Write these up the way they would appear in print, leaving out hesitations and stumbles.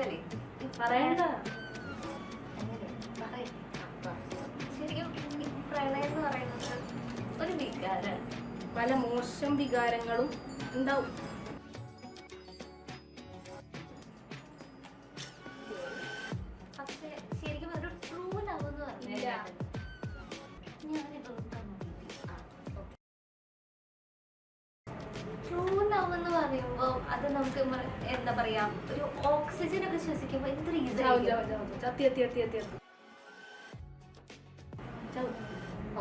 വെച്ചാലേ പറയണ്ട. ശരിക്കും ഈ പ്രണയം എന്ന് പറയുന്നത് ഒരു വികാരമാണ്. പല മോശം വികാരങ്ങളും ഉണ്ടാവും. പക്ഷെ ശരിക്കും ഒരു ട്രൂ ലവ് എന്ന് പറഞ്ഞാൽ ട്രൂ ലവ് എന്ന് പറയുമ്പോ അത് നമുക്ക് എന്താ പറയാ ഒരു ഓക്സിജൻ ഒക്കെ ശ്വസിക്കുമ്പോ എന്തൊരു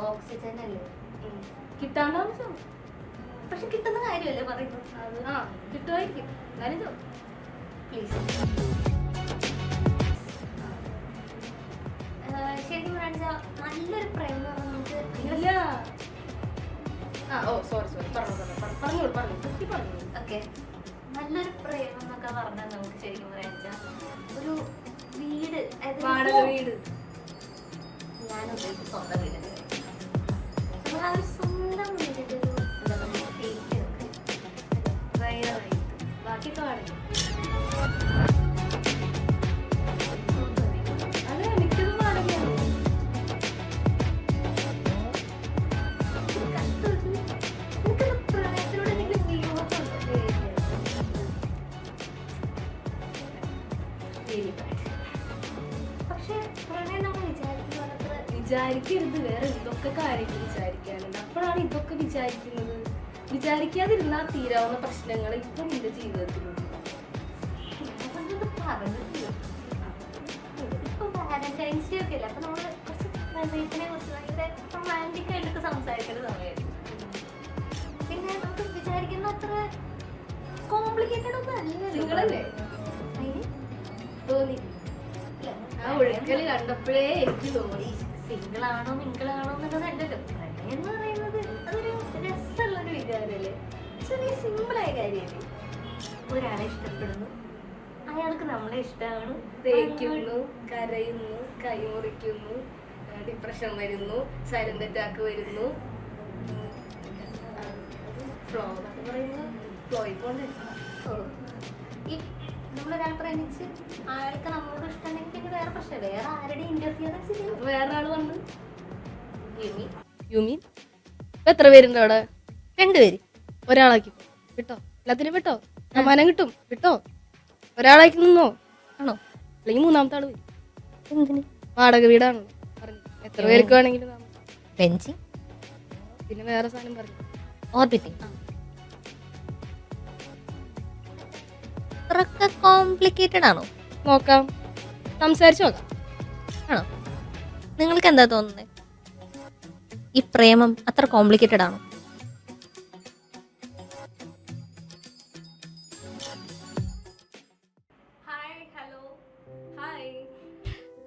ഓക്സിജൻ അല്ലേ കിട്ടാണ്ടോ? പക്ഷെ കിട്ടുന്ന കാര്യമല്ലേ പറയുന്നത്. അത് കിട്ടുമായിരിക്കും. എന്നാലും പ്ലീസ് ശരിക്കും പറഞ്ഞാൽ നല്ലൊരു പ്രേമം എന്ന് പറഞ്ഞാൽ നമുക്ക് ഇല്ല. സോറി പറഞ്ഞോളൂ. ഓക്കെ നല്ലൊരു പ്രേമം എന്നൊക്കെ പറഞ്ഞാൽ നമുക്ക് ശരിക്കും പറയാ ഒരു വീട് വാടക വീട്. ഞാൻ ഉദ്ദേശിച്ച സ്വന്തം വീട്. നമ്മൾ ആ ഒരു സ്വന്തം വീടിന്റെ ഒരു എന്താ പറയുക സേഫ്റ്റി ബാക്കിയൊക്കെ വാടക. അതെ മിക്കതും വാടകയാണ്. പ്രണയത്തിലൂടെ എന്തെങ്കിലും വിയോഗമുണ്ടോ? പക്ഷെ പ്രണയം നമ്മൾ വിചാരിക്കരുത്. വേറെ എന്തൊക്കെ കാര്യങ്ങൾ വിചാരിക്കാനുണ്ട്. അപ്പോഴാണ് ഇതൊക്കെ വിചാരിക്കുന്നത്. വിചാരിക്കാതിരുന്നാൽ തീരാവുന്ന പ്രശ്നങ്ങൾ ഇപ്പൊ നിന്റെ ജീവിതത്തിലുണ്ട്. ഇപ്പൊ വാലന്റൈൻസ് ഡേ ഒക്കെ അല്ലേ, അപ്പൊ നമ്മള് കുറച്ച് പ്രണയത്തിനെ കുറിച്ച് ഭയങ്കര റൊമാൻറ്റിക് ആയിട്ടൊക്കെ സംസാരിക്കേണ്ട സമയമായിരിക്കും. പിന്നെ നമുക്ക് വിചാരിക്കുന്ന അത്ര കോംപ്ലിക്കേറ്റഡ് ഒന്നും നിങ്ങളല്ലേ തോന്നി? ആ ഒഴുക്കല് കണ്ടപ്പോഴേ എനിക്ക് തോന്നി സിംഗിൾ ആണോ മിങ്കിൾ ആണോ എന്നുള്ളതല്ലല്ലോ. പ്രണയം എന്ന് പറയുന്നത് അതൊരു രസമുള്ളൊരു വികാരമല്ലേ, ചെറിയ സിമ്പിളായ കാര്യമല്ലേ. ഒരാളെ ഇഷ്ടപ്പെടുന്നു, അയാൾക്ക് നമ്മളെ ഇഷ്ടമാണ്, തേക്കുന്നു, കരയുന്നു, കൈമുറിക്കുന്നു, ഡിപ്രഷൻ വരുന്നു, സൈലന്റ് അറ്റാക്ക് വരുന്നു, ഫ്ലോ എന്നൊക്കെ പറയുന്നത് ഫ്ലോയിൽ കൊണ്ട് ഈ നമ്മളൊരാൾ പ്രേമിച്ച് അയാൾക്ക് നമ്മളോട് ഇഷ്ടമുണ്ടെങ്കിൽ പിന്നെ വേറെ പ്രശ്നം, വേറെ ആരുടെയും ഇന്റർഫിയറൻസ് ഇല്ല. വേറെ ആള് വന്ന് യുമീൻ എത്ര പേരുണ്ട് അവിടെ? 2 പേര്. ഒരാളാക്കി വിട്ടോ, എല്ലാത്തിനും വിട്ടോ, സമ്മാനം കിട്ടും വിട്ടോ. ഒരാളാക്കി നിന്നോ ആണോ? അല്ലെങ്കിൽ 3ാമത്തെ ആള് വരും. എന്തിന്? വാടക വീടാണല്ലോ പറഞ്ഞു. എത്ര പേർക്ക് വേണമെങ്കിലും ബെഞ്ചിങ്, പിന്നെ വേറെ സാധനം പറഞ്ഞു ഓർബിറ്റിംഗ്. അത്രക്ക് കോംപ്ലിക്കേറ്റഡ് ആണോ? നോക്കാം, സംസാരിച്ചു നോക്കാം. ആണോ? നിങ്ങൾക്ക് എന്താ തോന്നുന്നത്? ഈ പ്രേമം അത്ര കോംപ്ലിക്കേറ്റഡ് ആണോ?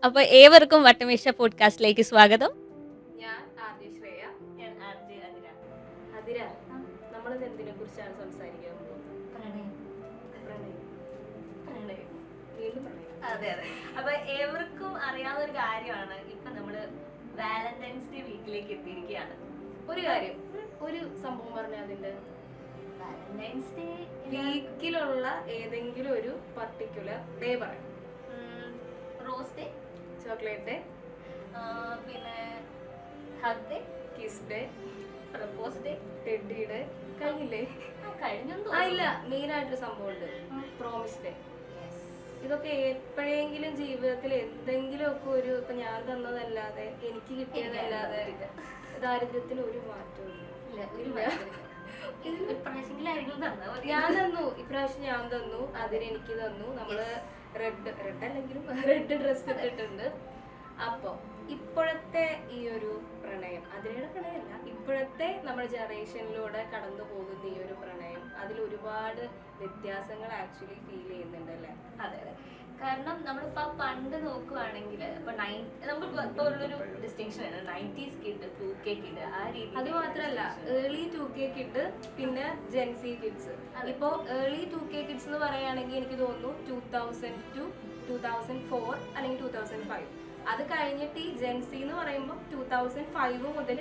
അപ്പൊ ഏവർക്കും വട്ടമേശ പോഡ്കാസ്റ്റിലേക്ക് സ്വാഗതം. ഞാൻ ആർജെ ശ്രേയ. ഞാൻ ആർജെ അതിര. അതിര, നമ്മളിത് എന്തിനെ കുറിച്ചാണ് സംസാരിക്കാൻ പോകുന്നത്? പ്രണയം. വീണ്ടും പ്രണയം. അതെ അതെ. അപ്പൊ ഏവർക്കും അറിയാവുന്ന ഒരു കാര്യമാണ്, ഇപ്പൊ നമ്മള് വാലന്റൈൻസ് ഡേ വീക്കിലേക്ക് എത്തിയിരിക്കുകയാണ്. ഒരു കാര്യം, ഒരു സംഭവം പറഞ്ഞ അതിന്റെ വാലന്റൈൻസ് ഡേ വീക്കിലുള്ള ഏതെങ്കിലും ഒരു പർട്ടിക്കുലർ ഡേ പറയാം. റോസ് ഡേ, ചോക്ലേറ്റ് ഡേ, പിന്നെ hug day, kiss day, propose day, teddy day. കഴിഞ്ഞില്ലേ? കഴിഞ്ഞൊന്നും ഇല്ല, മെയിൻ ആയിട്ടൊരു സംഭവം ഉണ്ട്, പ്രോമിസ് ഡേ. ഇതൊക്കെ എപ്പോഴെങ്കിലും ജീവിതത്തിൽ എന്തെങ്കിലും ഒക്കെ ഒരു, ഇപ്പൊ ഞാൻ തന്നതല്ലാതെ എനിക്ക് കിട്ടിയതല്ലാതെ ദാരിദ്ര്യത്തിന് ഒരു മാറ്റവും ഞാൻ തന്നു. ഇപ്രാവശ്യം ഞാൻ തന്നു, അതിന് എനിക്ക് തന്നു. നമ്മള് റെഡ് അല്ലെങ്കിലും റെഡ് ഡ്രസ് ഇട്ടിട്ടുണ്ട്. അപ്പൊ ഇപ്പോഴത്തെ ഈ ഒരു പ്രണയം, അതിനയുടെ പ്രണയമല്ല, ഇപ്പോഴത്തെ നമ്മുടെ ജനറേഷനിലൂടെ കടന്നു പോകുന്ന ഈ ഒരു പ്രണയം, അതിൽ ഒരുപാട് വ്യത്യാസങ്ങൾ ആക്ച്വലി ഫീൽ ചെയ്യുന്നുണ്ട് അല്ലേ? അതെ അതെ. കാരണം നമ്മളിപ്പോ പണ്ട് നോക്കുവാണെങ്കിൽ ഇപ്പൊ നമുക്ക് ഉള്ളൊരു ഡിസ്റ്റിങ്ഷൻ ആണ് 90s കിഡ്, 2K കിഡ്, ആ രീതി. അത് മാത്രല്ല, ഏർലി 2K കിഡ്, പിന്നെ ജെൻസി കിഡ്സ്. ഇപ്പോ ഏർലി 2K കിഡ്സ് എന്ന് പറയുകയാണെങ്കിൽ എനിക്ക് തോന്നുന്നു 2000 to 2004 അല്ലെങ്കിൽ 2005. അത് കഴിഞ്ഞിട്ട് ഈ ജെൻസി എന്ന് പറയുമ്പോൾ 2005 മുതൽ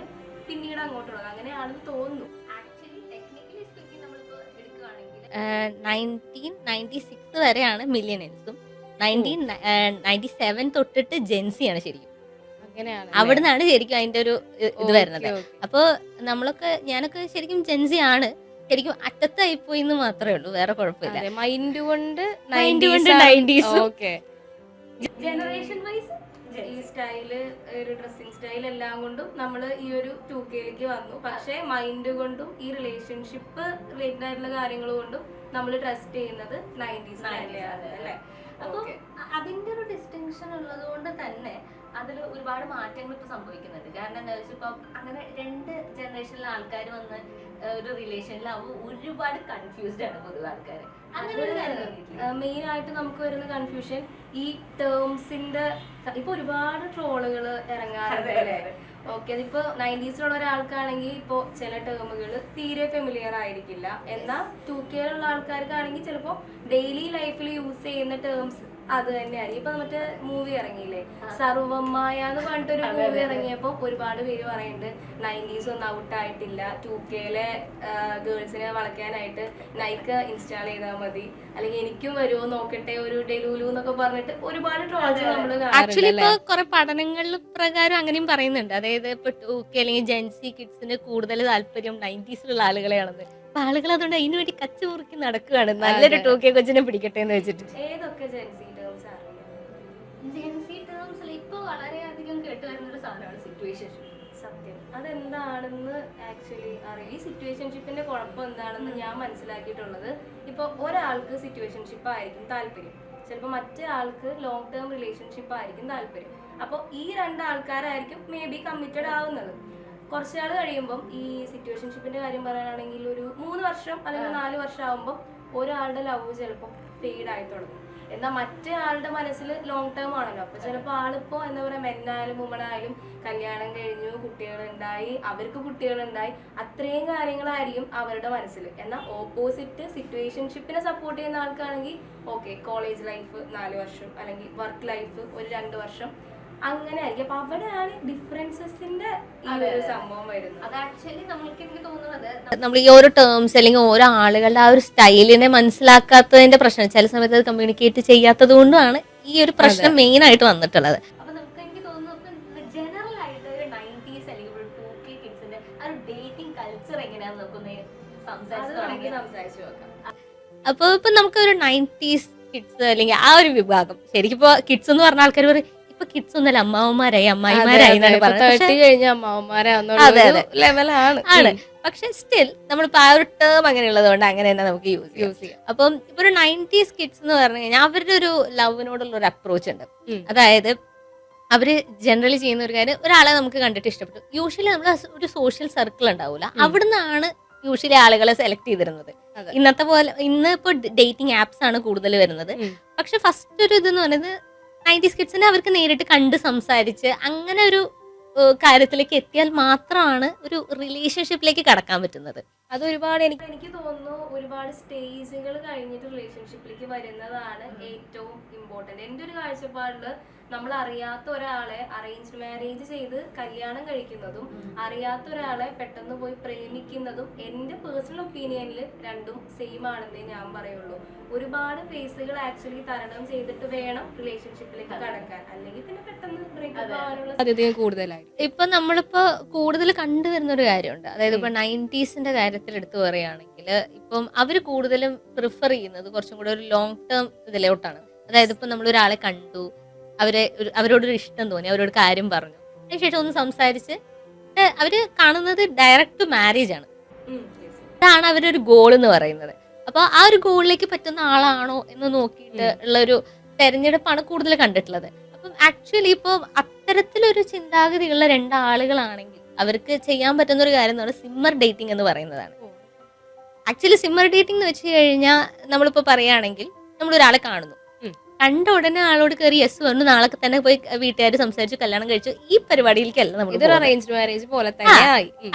പിന്നീട് അങ്ങോട്ടുള്ളത്, അങ്ങനെയാണെന്ന് തോന്നുന്നു. ആക്ച്വലി ടെക്നിക്കലി സ്പീക്കിംഗ് നമ്മളിപ്പോ എടുക്കുകയാണെങ്കിൽ 1996 വരെയാണ് മില്ലിയനേഴ്സും, 1997 തൊട്ടിട്ട് ജെൻസിയാണ് ശരിക്കും. അങ്ങനെയാണ് അവിടുന്നാണ് ശരിക്കും അതിന്റെ ഒരു ഇത് വരുന്നത്. അപ്പൊ ഞാനൊക്കെ ശരിക്കും ജെൻസി ആണ്, ശരിക്കും അറ്റത്തായിപ്പോയി എന്ന് മാത്രമേ ഉള്ളൂ, വേറെ കുഴപ്പമില്ല. മൈൻഡ് കൊണ്ട് 90s. ഓക്കെ. ജനറേഷൻ വൈസ് ഈ സ്റ്റൈല്, ഒരു ഡ്രസ്സിങ് സ്റ്റൈൽ എല്ലാം കൊണ്ടും നമ്മൾ ഈ ഒരു 2Kയിലേക്ക് വന്നു. പക്ഷേ മൈൻഡ് കൊണ്ടും ഈ റിലേഷൻഷിപ്പ് റിലേറ്റഡ് ആയിട്ടുള്ള കാര്യങ്ങൾ കൊണ്ടും നമ്മൾ ട്രസ്റ്റ് ചെയ്യുന്നത് 90s അല്ലേ? അപ്പൊ അതിന്റെ ഒരു ഡിസ്റ്റിങ്ഷൻ ഉള്ളത് കൊണ്ട് തന്നെ അതിൽ ഒരുപാട് മാറ്റങ്ങൾ ഇപ്പൊ സംഭവിക്കുന്നുണ്ട്. കാരണം എന്താ വെച്ചാൽ ഇപ്പൊ അങ്ങനെ രണ്ട് ജനറേഷനിലെ ആൾക്കാർ വന്ന് ഒരു റിലേഷനിലാവുമ്പോൾ ഒരുപാട് കൺഫ്യൂസ്ഡ് ആണ് പൊതുവെ ആൾക്കാർ. അങ്ങനെ ഒരു കാര്യം മെയിൻ ആയിട്ട് നമുക്ക് വരുന്ന കൺഫ്യൂഷൻ ഈ ടേംസിന്റെ, ഇപ്പൊ ഒരുപാട് ട്രോളുകൾ ഇറങ്ങാറുണ്ട്. ഓക്കെ, അതിപ്പോ 90s ഒരാൾക്കാണെങ്കിൽ ഇപ്പോ ചില ടേമുകൾ തീരെ ഫെമിലിയർ ആയിരിക്കില്ല. എന്നാൽ 2Kയിലുള്ള ആൾക്കാർക്കാണെങ്കിൽ ചിലപ്പോ ഡെയിലി ലൈഫിൽ യൂസ് ചെയ്യുന്ന ടേംസ് അത് തന്നെയായിരിക്കും. ഇപ്പൊ മറ്റേ മൂവി ഇറങ്ങിയില്ലേ സർവമായ എന്ന് പറഞ്ഞിട്ടൊരു മൂവി ഇറങ്ങിയപ്പോ ഒരുപാട് പേര് പറയുന്നുണ്ട് 90s ഒന്നും ഔട്ട് ആയിട്ടില്ല, 2Kയിലെ ഗേൾസിനെ വളയ്ക്കാനായിട്ട് നൈക്ക് ഇൻസ്റ്റാൾ ചെയ്താൽ മതി, അല്ലെങ്കിൽ എനിക്കും വരുമോ നോക്കട്ടെ ഒരു ഡെലൂലു എന്നൊക്കെ പറഞ്ഞിട്ട് ഒരുപാട് ട്രോൾസ് നമ്മള് ആക്ച്വലി ഇപ്പൊ കുറെ പഠനങ്ങളിൽ പ്രകാരം അങ്ങനെയും പറയുന്നുണ്ട്. അതായത് ഇപ്പൊ 2K അല്ലെങ്കിൽ ജെൻസി കിഡ്സിന് കൂടുതൽ താല്പര്യം 90s ആളുകളെയാണെന്ന്. അപ്പൊ ആളുകൾ അതുകൊണ്ട് അതിനു വേണ്ടി കച്ചു മുറുക്കി നടക്കുകയാണ്, നല്ലൊരു 2K കൊച്ചിനെ പിടിക്കട്ടെ എന്ന് വെച്ചിട്ട്. ഏതൊക്കെ ജെൻസി ടേംസ് അറിയാം? ജെൻസി ടേംസിൽ ഇപ്പൊ വളരെയധികം കേട്ടുവരുന്ന ഒരു സാധനമാണ് സിറ്റുവേഷൻഷിപ്പ്. സത്യം, അതെന്താണെന്ന് ആക്ച്വലി അറിയാം. ഈ സിറ്റുവേഷൻഷിപ്പിന്റെ കുഴപ്പം എന്താണെന്ന് ഞാൻ മനസ്സിലാക്കിയിട്ടുള്ളത്, ഇപ്പൊ ഒരാൾക്ക് സിറ്റുവേഷൻഷിപ്പ് ആയിരിക്കും താല്പര്യം, ചിലപ്പോൾ മറ്റേ ആൾക്ക് ലോങ് ടേം റിലേഷൻഷിപ്പ് ആയിരിക്കും താല്പര്യം. അപ്പോൾ ഈ രണ്ടാൾക്കാരായിരിക്കും മേ ബി കമ്മിറ്റഡ് ആവുന്നത്. കുറച്ചാൾ കഴിയുമ്പം ഈ സിറ്റുവേഷൻഷിപ്പിന്റെ കാര്യം പറയാനാണെങ്കിൽ ഒരു 3 വർഷം അല്ലെങ്കിൽ 4 വർഷം ആകുമ്പോൾ ഒരാളുടെ ലവ് ചിലപ്പോൾ ഫെയ്ഡ് ആയി തുടങ്ങും. എന്നാൽ മറ്റേ ആളുടെ മനസ്സിൽ ലോങ് ടേം ആണല്ലോ. അപ്പൊ ചിലപ്പോൾ ആളിപ്പോ എന്താ പറയാ, മെന്നായാലും വുമണായാലും കല്യാണം കഴിഞ്ഞു, കുട്ടികളുണ്ടായി, അവർക്ക് കുട്ടികളുണ്ടായി, അത്രയും കാര്യങ്ങളായിരിക്കും അവരുടെ മനസ്സിൽ. എന്നാൽ ഓപ്പോസിറ്റ് സിറ്റുവേഷൻഷിപ്പിനെ സപ്പോർട്ട് ചെയ്യുന്ന ആൾക്കാണെങ്കിൽ ഓക്കെ, കോളേജ് ലൈഫ് 4 വർഷം അല്ലെങ്കിൽ വർക്ക് ലൈഫ് ഒരു 2 വർഷം അങ്ങനെ ആയിരിക്കും. അപ്പൊ അവിടെയാണ് ഡിഫറൻസസിന്റെ ഈ ഒരു സംഭവം വരുന്നത്. അത് ആക്ച്വലി നമ്മൾക്ക് എനിക്ക് തോന്നുന്നത് നമ്മൾ ഈ ഓരോ ടേംസ് അല്ലെങ്കിൽ ഓരോ ആളുകളുടെ ആ ഒരു സ്റ്റൈലിനെ മനസ്സിലാക്കാത്തതിന്റെ പ്രശ്നം, ചില സമയത്ത് അത് കമ്മ്യൂണിക്കേറ്റ് ചെയ്യാത്തത് കൊണ്ടാണ് ഈ ഒരു പ്രശ്നം മെയിൻ ആയിട്ട് വന്നിട്ടുള്ളത്. അപ്പൊ നമുക്ക് എനിക്ക് തോന്നുന്നു ജനറൽ ആയിട്ട് ഒരു 90s അല്ലെങ്കിൽ ഒരു 2K കിഡ്സിന്റെ ആ ഒരു ഡേറ്റിംഗ് കൾച്ചർ എങ്ങനെയാന്ന് നമുക്കൊന്ന് സംസാരിച്ചു നോക്കാം. അപ്പൊ ഇപ്പൊ നമുക്ക് ഒരു 90s കിഡ്സ് അല്ലെങ്കിൽ ആ ഒരു വിഭാഗം, ശരിക്കും ഇപ്പൊ കിഡ്സ് എന്ന് പറഞ്ഞ ആൾക്കാർ പറയും ഇപ്പൊ കിഡ്സ് ഒന്നല്ല അമ്മാവന്മാരായി അമ്മായിമാരായി ആണ്. പക്ഷെ സ്റ്റിൽ നമ്മളിപ്പോ ആ ഒരു ടേം അങ്ങനെ ഉള്ളത് കൊണ്ട് അങ്ങനെ തന്നെ നമുക്ക് യൂസ് ചെയ്യാം. അപ്പം ഇപ്പൊ ഒരു 90s കിഡ്സ് എന്ന് പറഞ്ഞു കഴിഞ്ഞാൽ അവരുടെ ഒരു ലവിനോടുള്ള ഒരു അപ്രോച്ച് ഉണ്ട്. അതായത് അവര് ജനറലി ചെയ്യുന്ന ഒരു കാര്യം, ഒരാളെ നമുക്ക് കണ്ടിട്ട് ഇഷ്ടപ്പെട്ടു, യൂഷ്വലി നമ്മൾ ഒരു സോഷ്യൽ സർക്കിൾ ഉണ്ടാവൂല, അവിടുന്നാണ് യൂഷ്വലി ആളുകളെ സെലക്ട് ചെയ്തിരുന്നത്. ഇന്നത്തെ പോലെ ഇന്ന് ഇപ്പൊ ഡേറ്റിംഗ് ആപ്സ് ആണ് കൂടുതൽ വരുന്നത്. പക്ഷെ ഫസ്റ്റ് ഒരു ഇതെന്ന് പറയുന്നത് 90s കിഡ്സിനെ അവർക്ക് നേരിട്ട് കണ്ട് സംസാരിച്ച് അങ്ങനെ ഒരു കാര്യത്തിലേക്ക് എത്തിയാൽ മാത്രമാണ് ഒരു റിലേഷൻഷിപ്പിലേക്ക് കടക്കാൻ പറ്റുന്നത്. അത് ഒരുപാട് എനിക്ക് തോന്നുന്നു ഒരുപാട് സ്റ്റേജുകൾ കഴിഞ്ഞിട്ട് റിലേഷൻഷിപ്പിലേക്ക് വരുന്നതാണ് ഏറ്റവും ഇമ്പോർട്ടന്റ്. എൻ്റെ ഒരു കാഴ്ചപ്പാടില് നമ്മൾ അറിയാത്ത ഒരാളെ അറേഞ്ച്ഡ് മാരേജ് ചെയ്ത് കല്യാണം കഴിക്കുന്നതും അറിയാത്ത ഒരാളെ പെട്ടെന്ന് പോയി പ്രേമിക്കുന്നതും എൻ്റെ പേഴ്സണൽ ഒപ്പീനിയനിൽ രണ്ടും സെയിം ആണെന്നേ ഞാൻ പറയുള്ളൂ. ഒരുപാട് ഫേസുകൾ ആക്ച്വലി തരണം ചെയ്തിട്ട് വേണം റിലേഷൻഷിപ്പിലേക്ക് കടക്കാൻ, അല്ലെങ്കിൽ പിന്നെ പെട്ടെന്ന് ബ്രേക്കപ്പ് ആവാനുള്ള സാധ്യതയും കൂടുതലായി. ഇപ്പൊ നമ്മളിപ്പോ കൂടുതൽ കണ്ടുവരുന്ന ഒരു കാര്യമുണ്ട്. അതായത് ഇപ്പൊ 90s കാര്യത്തിൽ എടുത്തു പറയുകയാണെങ്കിൽ ഇപ്പം അവര് കൂടുതലും പ്രിഫർ ചെയ്യുന്നത് കുറച്ചും കൂടെ ഒരു ലോങ് ടേം ഇതിലോട്ടാണ്. അതായത് ഇപ്പൊ നമ്മൾ ഒരാളെ കണ്ടു, അവരോടൊരു ഇഷ്ടം തോന്നി, അവരോട് കാര്യം പറഞ്ഞു, അതിനുശേഷം ഒന്ന് സംസാരിച്ച് അവര് കാണുന്നത് ഡയറക്റ്റ് മാരേജ് ആണ്. ഇതാണ് അവരൊരു ഗോൾ എന്ന് പറയുന്നത്. അപ്പൊ ആ ഒരു ഗോളിലേക്ക് പറ്റുന്ന ആളാണോ എന്ന് നോക്കിയിട്ട് ഉള്ള ഒരു തെരഞ്ഞെടുപ്പാണ് കൂടുതൽ കണ്ടിട്ടുള്ളത്. അപ്പം ആക്ച്വലി ഇപ്പൊ അത്തരത്തിലൊരു ചിന്താഗതിയുള്ള 2 ആളുകളാണെങ്കിൽ അവർക്ക് ചെയ്യാൻ പറ്റുന്ന ഒരു കാര്യം എന്ന് പറഞ്ഞാൽ സിമ്മർ ഡേറ്റിംഗ് എന്ന് പറയുന്നതാണ്. ആക്ച്വലി സിമ്മർ ഡേറ്റിംഗ് എന്ന് വെച്ച് കഴിഞ്ഞാൽ നമ്മളിപ്പോ പറയുകയാണെങ്കിൽ നമ്മൾ ഒരാളെ കാണുന്നു, കണ്ട ഉടനെ ആളോട് കയറി യെസ് പറഞ്ഞു, നാളെ തന്നെ പോയി വീട്ടുകാർ സംസാരിച്ചു കല്യാണം കഴിച്ചു, ഈ പരിപാടിയിലേക്കല്ല നമ്മൾ. ഇതൊരു അറേഞ്ച്ഡ് മാരേജ് പോലെ തന്നെയായി.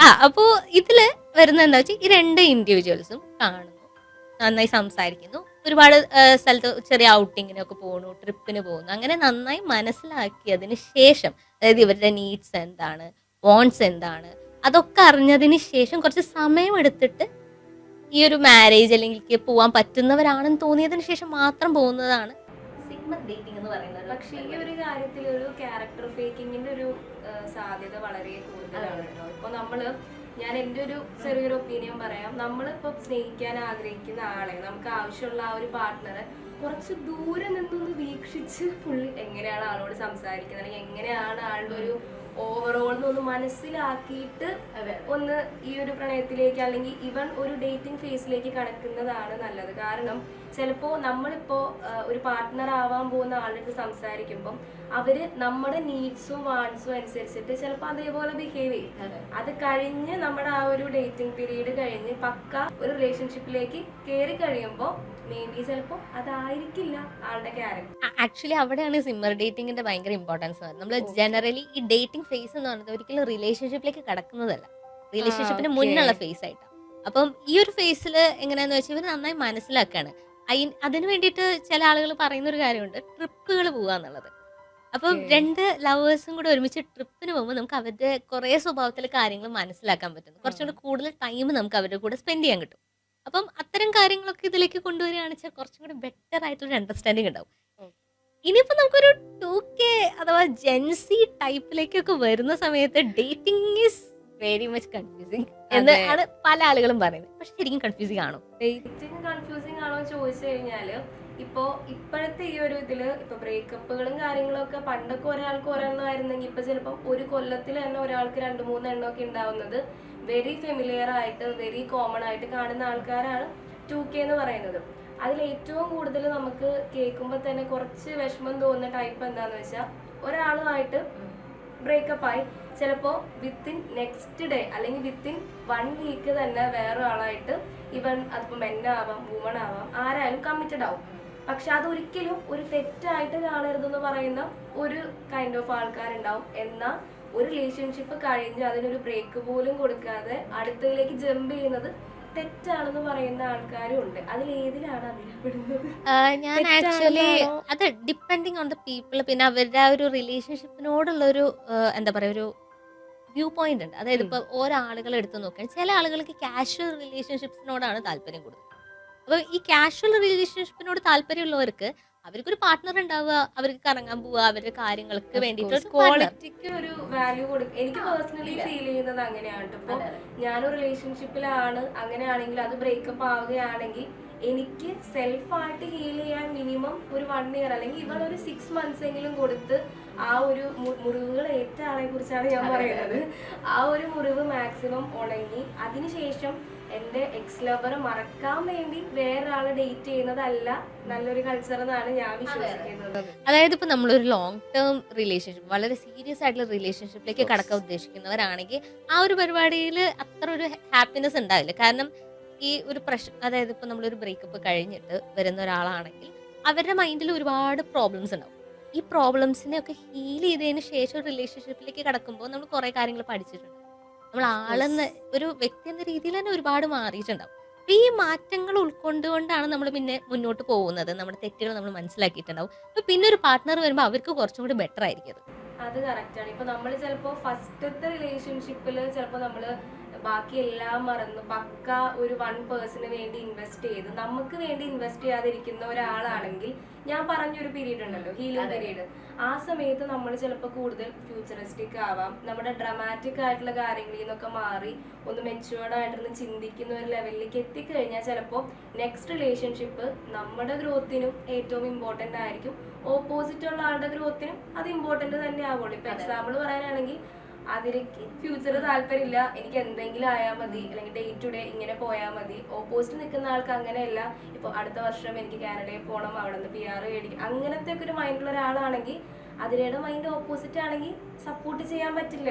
അപ്പോ ഇതില് വരുന്ന എന്താ വെച്ചാൽ ഈ 2 ഇൻഡിവിജ്വൽസും കാണുന്നു, നന്നായി സംസാരിക്കുന്നു, ഒരുപാട് സ്ഥലത്ത് ചെറിയ ഔട്ടിങ്ങിനൊക്കെ പോകുന്നു, ട്രിപ്പിന് പോകുന്നു, അങ്ങനെ നന്നായി മനസ്സിലാക്കിയതിന് ശേഷം, അതായത് ഇവരുടെ നീഡ്സ് എന്താണ്, വോൺസ് എന്താണ്, അതൊക്കെ അറിഞ്ഞതിന് ശേഷം കുറച്ച് സമയം എടുത്തിട്ട് ഈ ഒരു മാരേജ് അല്ലെങ്കിൽ പോവാൻ പറ്റുന്നവരാണെന്ന് തോന്നിയതിന് ശേഷം മാത്രം പോകുന്നതാണ് സിമ്മർ ഡേറ്റിംഗ് എന്ന് പറയുന്നത്. പക്ഷെ ഈ ഒരു കാര്യത്തിൽ ഒരു ക്യാരക്ടർ ഫേക്കിങ്ങിന്റെ ഒരു സാധ്യത വളരെ കൂടുതലാണ് കേട്ടോ. ഇപ്പൊ ഞാൻ എൻ്റെ ഒരു ചെറിയൊരു ഒപ്പീനിയൻ പറയാം. നമ്മളിപ്പോ സ്നേഹിക്കാൻ ആഗ്രഹിക്കുന്ന ആളെ, നമുക്ക് ആവശ്യമുള്ള ആ ഒരു പാർട്ട്ണറെ കുറച്ച് ദൂരെ നിന്നൊന്ന് വീക്ഷിച്ച് പുള്ളി എങ്ങനെയാണ് ആളോട് സംസാരിക്കുന്നത്, അല്ലെങ്കിൽ എങ്ങനെയാണ് ആളുടെ ഒരു ഓവറോൾ ഒന്ന് മനസ്സിലാക്കിയിട്ട് ഒന്ന് ഈ ഒരു പ്രണയത്തിലേക്ക് അല്ലെങ്കിൽ ഇവൻ ഒരു ഡേറ്റിംഗ് ഫേസിലേക്ക് കടക്കുന്നതാണ് നല്ലത്. കാരണം ചിലപ്പോൾ നമ്മളിപ്പോ ഒരു പാർട്ട്ണർ ആവാൻ പോകുന്ന ആളുടെ സംസാരിക്കുമ്പം അവര് നമ്മുടെ നീഡ്സും വാണ്ട്സും അനുസരിച്ചിട്ട് ചിലപ്പോൾ അതേപോലെ ബിഹേവ് ചെയ്യും. അത് കഴിഞ്ഞ് നമ്മുടെ ആ ഒരു ഡേറ്റിംഗ് പീരീഡ് കഴിഞ്ഞ് പക്ക ഒരു റിലേഷൻഷിപ്പിലേക്ക് കയറി കഴിയുമ്പോൾ മേ ബി ചിലപ്പോൾ അതായിരിക്കില്ല ആളുടെ ക്യാരക്ടർ. ആക്ച്വലി അവിടെയാണ് സിമ്മർ ഡേറ്റിംഗിന്റെ ഭയങ്കര ഇമ്പോർട്ടൻസ്. നമ്മൾ ജനറലി ഈ ഡേറ്റിംഗ് ഫേസ് എന്ന് പറയുന്നത് ഒരിക്കലും റിലേഷൻഷിപ്പിലേക്ക് കടക്കുന്നതല്ല, റിലേഷൻഷിപ്പിന് മുന്നുള്ള ഫേസ് ആയിട്ടാണ്. അപ്പം ഈ ഒരു ഫേസിൽ എങ്ങനെയാന്ന് വെച്ചാൽ ഇവർ നന്നായി മനസ്സിലാക്കാണ്. അതിന് വേണ്ടിയിട്ട് ചില ആളുകൾ പറയുന്ന ഒരു കാര്യമുണ്ട്, ട്രിപ്പുകൾ പോവുക എന്നുള്ളത്. അപ്പം രണ്ട് ലവേഴ്സും കൂടെ ഒരുമിച്ച് ട്രിപ്പിന് പോകുമ്പോൾ നമുക്ക് അവരുടെ കുറെ സ്വഭാവത്തിലെ കാര്യങ്ങൾ മനസ്സിലാക്കാൻ പറ്റും. കുറച്ചുകൂടി കൂടുതൽ ടൈം നമുക്ക് അവരുടെ കൂടെ സ്പെൻഡ് ചെയ്യാൻ കിട്ടും. അപ്പം അത്തരം കാര്യങ്ങളൊക്കെ ഇതിലേക്ക് കൊണ്ടുവരികയാണെന്ന് വെച്ചാൽ കുറച്ചും കൂടി ബെറ്റർ ആയിട്ടൊരു അണ്ടർസ്റ്റാൻഡിങ് ഉണ്ടാവും. ഇനിയിപ്പോ നമുക്കൊരു 2K അഥവാ ജെൻസി ടൈപ്പിലേക്കൊക്കെ വരുന്ന സമയത്ത് dating is very much confusing എന്നാണ് പല ആളുകളും പറയുന്നത്. പക്ഷെ ശരിക്കും കൺഫ്യൂസിങ് ആണോ? ഡേറ്റിംഗ് കൺഫ്യൂസിങ് ആണോ ചോദിച്ചു കഴിഞ്ഞാല് ഇപ്പോ ഇപ്പോഴത്തെ ഈ ഒരു ഇതില് ഇപ്പൊ ബ്രേക്കപ്പുകളും കാര്യങ്ങളും ഒക്കെ പണ്ടൊക്കെ ഒരാൾക്ക് ഒരെണ്ണം ആയിരുന്നെങ്കിൽ ഇപ്പൊ ചിലപ്പോൾ ഒരു കൊല്ലത്തിൽ തന്നെ ഒരാൾക്ക് 2-3 എണ്ണമൊക്കെ ഉണ്ടാവുന്നത് വെരി ഫെമിലിയർ ആയിട്ട് വെരി കോമൺ ആയിട്ട് കാണുന്ന ആൾക്കാരാണ് 2K എന്ന് പറയുന്നത്. അതിൽ ഏറ്റവും കൂടുതൽ നമുക്ക് കേൾക്കുമ്പോൾ തന്നെ കുറച്ച് വിഷമം തോന്നുന്ന ടൈപ്പ് എന്താന്ന് വെച്ചാൽ ഒരാളുമായിട്ട് ബ്രേക്കപ്പ് ആയി ചിലപ്പോൾ വിത്തിൻ നെക്സ്റ്റ് ഡേ അല്ലെങ്കിൽ വിത്തിൻ 1 വീക്ക് തന്നെ വേറെ ആളായിട്ട് ഇവൻ അതിപ്പോൾ മെന്നാവാം വുമൺ ആവാം ആരായാലും കമ്മിറ്റഡ് ആവും. പക്ഷെ അതൊരിക്കലും ഒരു തെറ്റായിട്ട് കാണരുതെന്ന് പറയുന്ന ഒരു കൈൻഡ് ഓഫ് ആൾക്കാരുണ്ടാവും. എന്നാൽ ഒരു റിലേഷൻഷിപ്പ് കഴിഞ്ഞ് അതിനൊരു ബ്രേക്ക് പോലും കൊടുക്കാതെ അടുത്തതിലേക്ക് ജമ്പ് ചെയ്യുന്നത് തെറ്റാണെന്ന് പറയുന്ന ആൾക്കാരും ഉണ്ട്. അതിൽ ഏതിലാണ് അതിൽപ്പെടുന്നത്? ഞാൻ ആക്ച്വലി അത് ഡിപ്പെൻഡിങ് ഓൺ ദ പീപ്പിൾ, പിന്നെ അവരുടെ ആ ഒരു റിലേഷൻഷിപ്പിനോടുള്ള ഒരു എന്താ പറയാ ഒരു വ്യൂ പോയിന്റ് ഉണ്ട്. അതായത് ഇപ്പൊ ഓരോ ആളുകൾ എടുത്ത് നോക്കുകയാണ്, ചില ആളുകൾക്ക് കാഷ്വൽ റിലേഷൻഷിപ്സിനോടാണ് താല്പര്യം കൂടുതൽ. അപ്പൊ ഈ കാഷ്വൽ റിലേഷൻഷിപ്പിനോട് താല്പര്യമുള്ളവർക്ക് അവർക്കൊരു പാർട്ട്ണർ ഉണ്ടാവുക, അവർക്ക് കറങ്ങാൻ പോവുക, അവരുടെ കാര്യങ്ങൾക്ക് വേണ്ടിയിട്ട് ക്വാളിറ്റിക്ക് ഒരു വാല്യൂ കൊടുക്കുക. എനിക്ക് പേഴ്സണലി ഫീൽ ചെയ്യുന്നത് അങ്ങനെയാണ്. ഇപ്പൊ ഞാനൊരു റിലേഷൻഷിപ്പിലാണ്, അങ്ങനെയാണെങ്കിൽ അത് ബ്രേക്കപ്പ് ആവുകയാണെങ്കിൽ എനിക്ക് സെൽഫായിട്ട് ഹീൽ ചെയ്യാൻ മിനിമം ഒരു 1 ഇയർ അല്ലെങ്കിൽ ഇവൾ ഒരു 6 months എങ്കിലും കൊടുത്ത് ആ ഒരു മുറിവുകൾ ഏറ്റ ആളെ കുറിച്ചാണ് ഞാൻ പറയുന്നത്. ആ ഒരു മുറിവ് മാക്സിമം ഉണങ്ങി അതിനുശേഷം എന്റെ എക്സ് ലവറെ മറക്കാൻ വേണ്ടി വേറൊരാളെ ഡേറ്റ് ചെയ്യുന്നതല്ല നല്ലൊരു കൾച്ചർ എന്നാണ് ഞാൻ വിശ്വസിക്കുന്നത്. അതായത് ഇപ്പൊ നമ്മളൊരു ലോങ് ടേം റിലേഷൻഷിപ്പ്, വളരെ സീരിയസ് ആയിട്ടുള്ള റിലേഷൻഷിപ്പിലേക്ക് കടക്കാൻ ഉദ്ദേശിക്കുന്നവരാണെങ്കിൽ ആ ഒരു പരിപാടിയിൽ അത്ര ഒരു ഹാപ്പിനെസ് ഉണ്ടാവില്ല. കാരണം ഈ ഒരു പ്രശ്നം, അതായത് ഇപ്പൊ നമ്മളൊരു ബ്രേക്കപ്പ് കഴിഞ്ഞിട്ട് വരുന്ന ഒരാളാണെങ്കിൽ അവരുടെ മൈൻഡിൽ ഒരുപാട് പ്രോബ്ലംസ് ഉണ്ടാവും. ഈ പ്രോബ്ലംസിനെ ഒക്കെ ഹീൽ ചെയ്തതിന് ശേഷം ഒരു റിലേഷൻഷിപ്പിലേക്ക് കടക്കുമ്പോൾ നമ്മൾ കുറെ കാര്യങ്ങൾ പഠിച്ചിട്ടുണ്ട്. നമ്മൾ ആളെന്ന ഒരു വ്യക്തി എന്ന രീതിയിൽ തന്നെ ഒരുപാട് മാറിയിട്ടുണ്ടാവും. അപ്പൊ ഈ മാറ്റങ്ങൾ ഉൾക്കൊണ്ടുകൊണ്ടാണ് നമ്മൾ പിന്നെ മുന്നോട്ട് പോകുന്നത്. നമ്മുടെ തെറ്റുകൾ നമ്മൾ മനസ്സിലാക്കിയിട്ടുണ്ടാവും. അപ്പൊ പിന്നെ ഒരു പാർട്ട്ണർ വരുമ്പോൾ അവർക്ക് കുറച്ചും കൂടി ബെറ്റർ ആയിരിക്കും. അത് കറക്റ്റാണ്. ഇപ്പൊ നമ്മൾ ചിലപ്പോ ഫസ്റ്റത്തെ റിലേഷൻഷിപ്പില് ചിലപ്പോ നമ്മള് ബാക്കി എല്ലാം മറന്ന് പക്ക ഒരു 1 വേണ്ടി ഇൻവെസ്റ്റ് ചെയ്ത് നമുക്ക് വേണ്ടി ഇൻവെസ്റ്റ് ചെയ്യാതിരിക്കുന്ന ഒരാളാണെങ്കിൽ ഞാൻ പറഞ്ഞൊരു പീരീഡ് ഉണ്ടല്ലോ, ഹീലിംഗ് പീരീഡ്, ആ സമയത്ത് നമ്മൾ ചിലപ്പോൾ കൂടുതൽ ഫ്യൂച്ചറിസ്റ്റിക് ആവാം. നമ്മുടെ ഡ്രമാറ്റിക് ആയിട്ടുള്ള കാര്യങ്ങളിൽ നിന്നൊക്കെ മാറി ഒന്ന് മെച്യൂർഡ് ആയിട്ടൊന്ന് ചിന്തിക്കുന്ന ഒരു ലെവലിലേക്ക് എത്തിക്കഴിഞ്ഞാൽ ചിലപ്പോൾ നെക്സ്റ്റ് റിലേഷൻഷിപ്പ് നമ്മുടെ ഗ്രോത്തിനും ഏറ്റവും ഇമ്പോർട്ടൻ്റ് ആയിരിക്കും. ഓപ്പോസിറ്റ് ഉള്ള ആളുടെ ഗ്രോത്തിനും അത് ഇമ്പോർട്ടൻ്റ് തന്നെ ആവുള്ളൂ. ഇപ്പൊ എക്സാമ്പിൾ പറയാനാണെങ്കിൽ അതിലേക്ക് ഫ്യൂച്ചർ താല്പര്യമില്ല, എനിക്ക് എന്തെങ്കിലും ആയാൽ മതി, അല്ലെങ്കിൽ ഡേ ടു ഡേ ഇങ്ങനെ പോയാൽ മതി. ഓപ്പോസിറ്റ് നിൽക്കുന്ന ആൾക്ക് അങ്ങനെയല്ല, ഇപ്പൊ അടുത്ത വർഷം എനിക്ക് കാനഡയിൽ പോകണം, അവിടെ നിന്ന് PR മേടിക്കും, അങ്ങനത്തെ ഒക്കെ ഒരു മൈൻഡുള്ള ഒരാളാണെങ്കിൽ അതിലയുടെ മൈൻഡ് ഓപ്പോസിറ്റ് ആണെങ്കിൽ സപ്പോർട്ട് ചെയ്യാൻ പറ്റില്ല.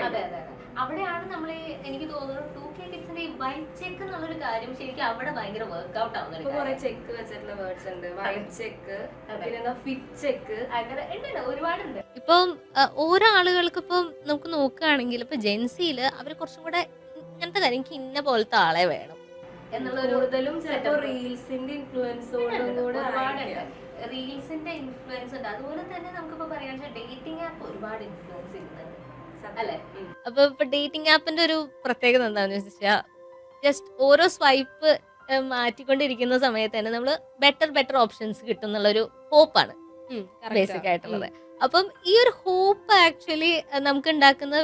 അവിടെയാണ് നമ്മൾ എനിക്ക് തോന്നുന്നു 2K കിഡ്സിന്റെ ഈ വൈബ് ചെക്ക് എന്നുള്ളൊരു കാര്യം ശരിക്കും അവിടെ ഭയങ്കര വർക്ക്ഔട്ട് ആവുന്നത്. കുറെ ചെക്ക് വെച്ചിട്ടുള്ള വേർഡ്സ് ഉണ്ട്, വൈബ് ചെക്ക്, പിന്നെ ഫിറ്റ് ചെക്ക്, അങ്ങനെ ഉണ്ട്, ഒരുപാടുണ്ട്. ഇപ്പം ഓരോ ആളുകൾക്ക് ഇപ്പം നമുക്ക് നോക്കുകയാണെങ്കിൽ ഇപ്പൊ ജെൻസിയില് അവർ കുറച്ചും കൂടെ ഇങ്ങനത്തെ കാര്യം എനിക്ക് ഇന്ന പോലത്തെ ആളെ വേണം എന്നുള്ള കൂടുതലും ചിലപ്പോ റീൽസിന്റെ ഇൻഫ്ലുവൻസോടും കൂടെ റീൽസിന്റെ ഇൻഫ്ലുവൻസ് ഉണ്ട്. അതുപോലെ തന്നെ നമുക്കിപ്പോ പറയാന്ന് ഡേറ്റിംഗ് ആപ്പ് ഒരുപാട് ഇൻഫ്ലുവൻസ് ചെയ്യുന്നുണ്ട് അല്ലെ? അപ്പൊ ഇപ്പൊ ഡേറ്റിംഗ് ആപ്പിന്റെ ഒരു പ്രത്യേകത എന്താണെന്ന് വെച്ചാൽ ജസ്റ്റ് ഓരോ സ്വൈപ്പ് മാറ്റിക്കൊണ്ടിരിക്കുന്ന സമയത്ത് തന്നെ നമ്മള് ബെറ്റർ ഓപ്ഷൻസ് കിട്ടും എന്നുള്ളൊരു ഹോപ്പാണ്. ബേസിക് ആയിട്ടുള്ളത്. അപ്പം ഈ ഒരു ഹോപ്പ് ആക്ച്വലി നമുക്ക് ഉണ്ടാക്കുന്ന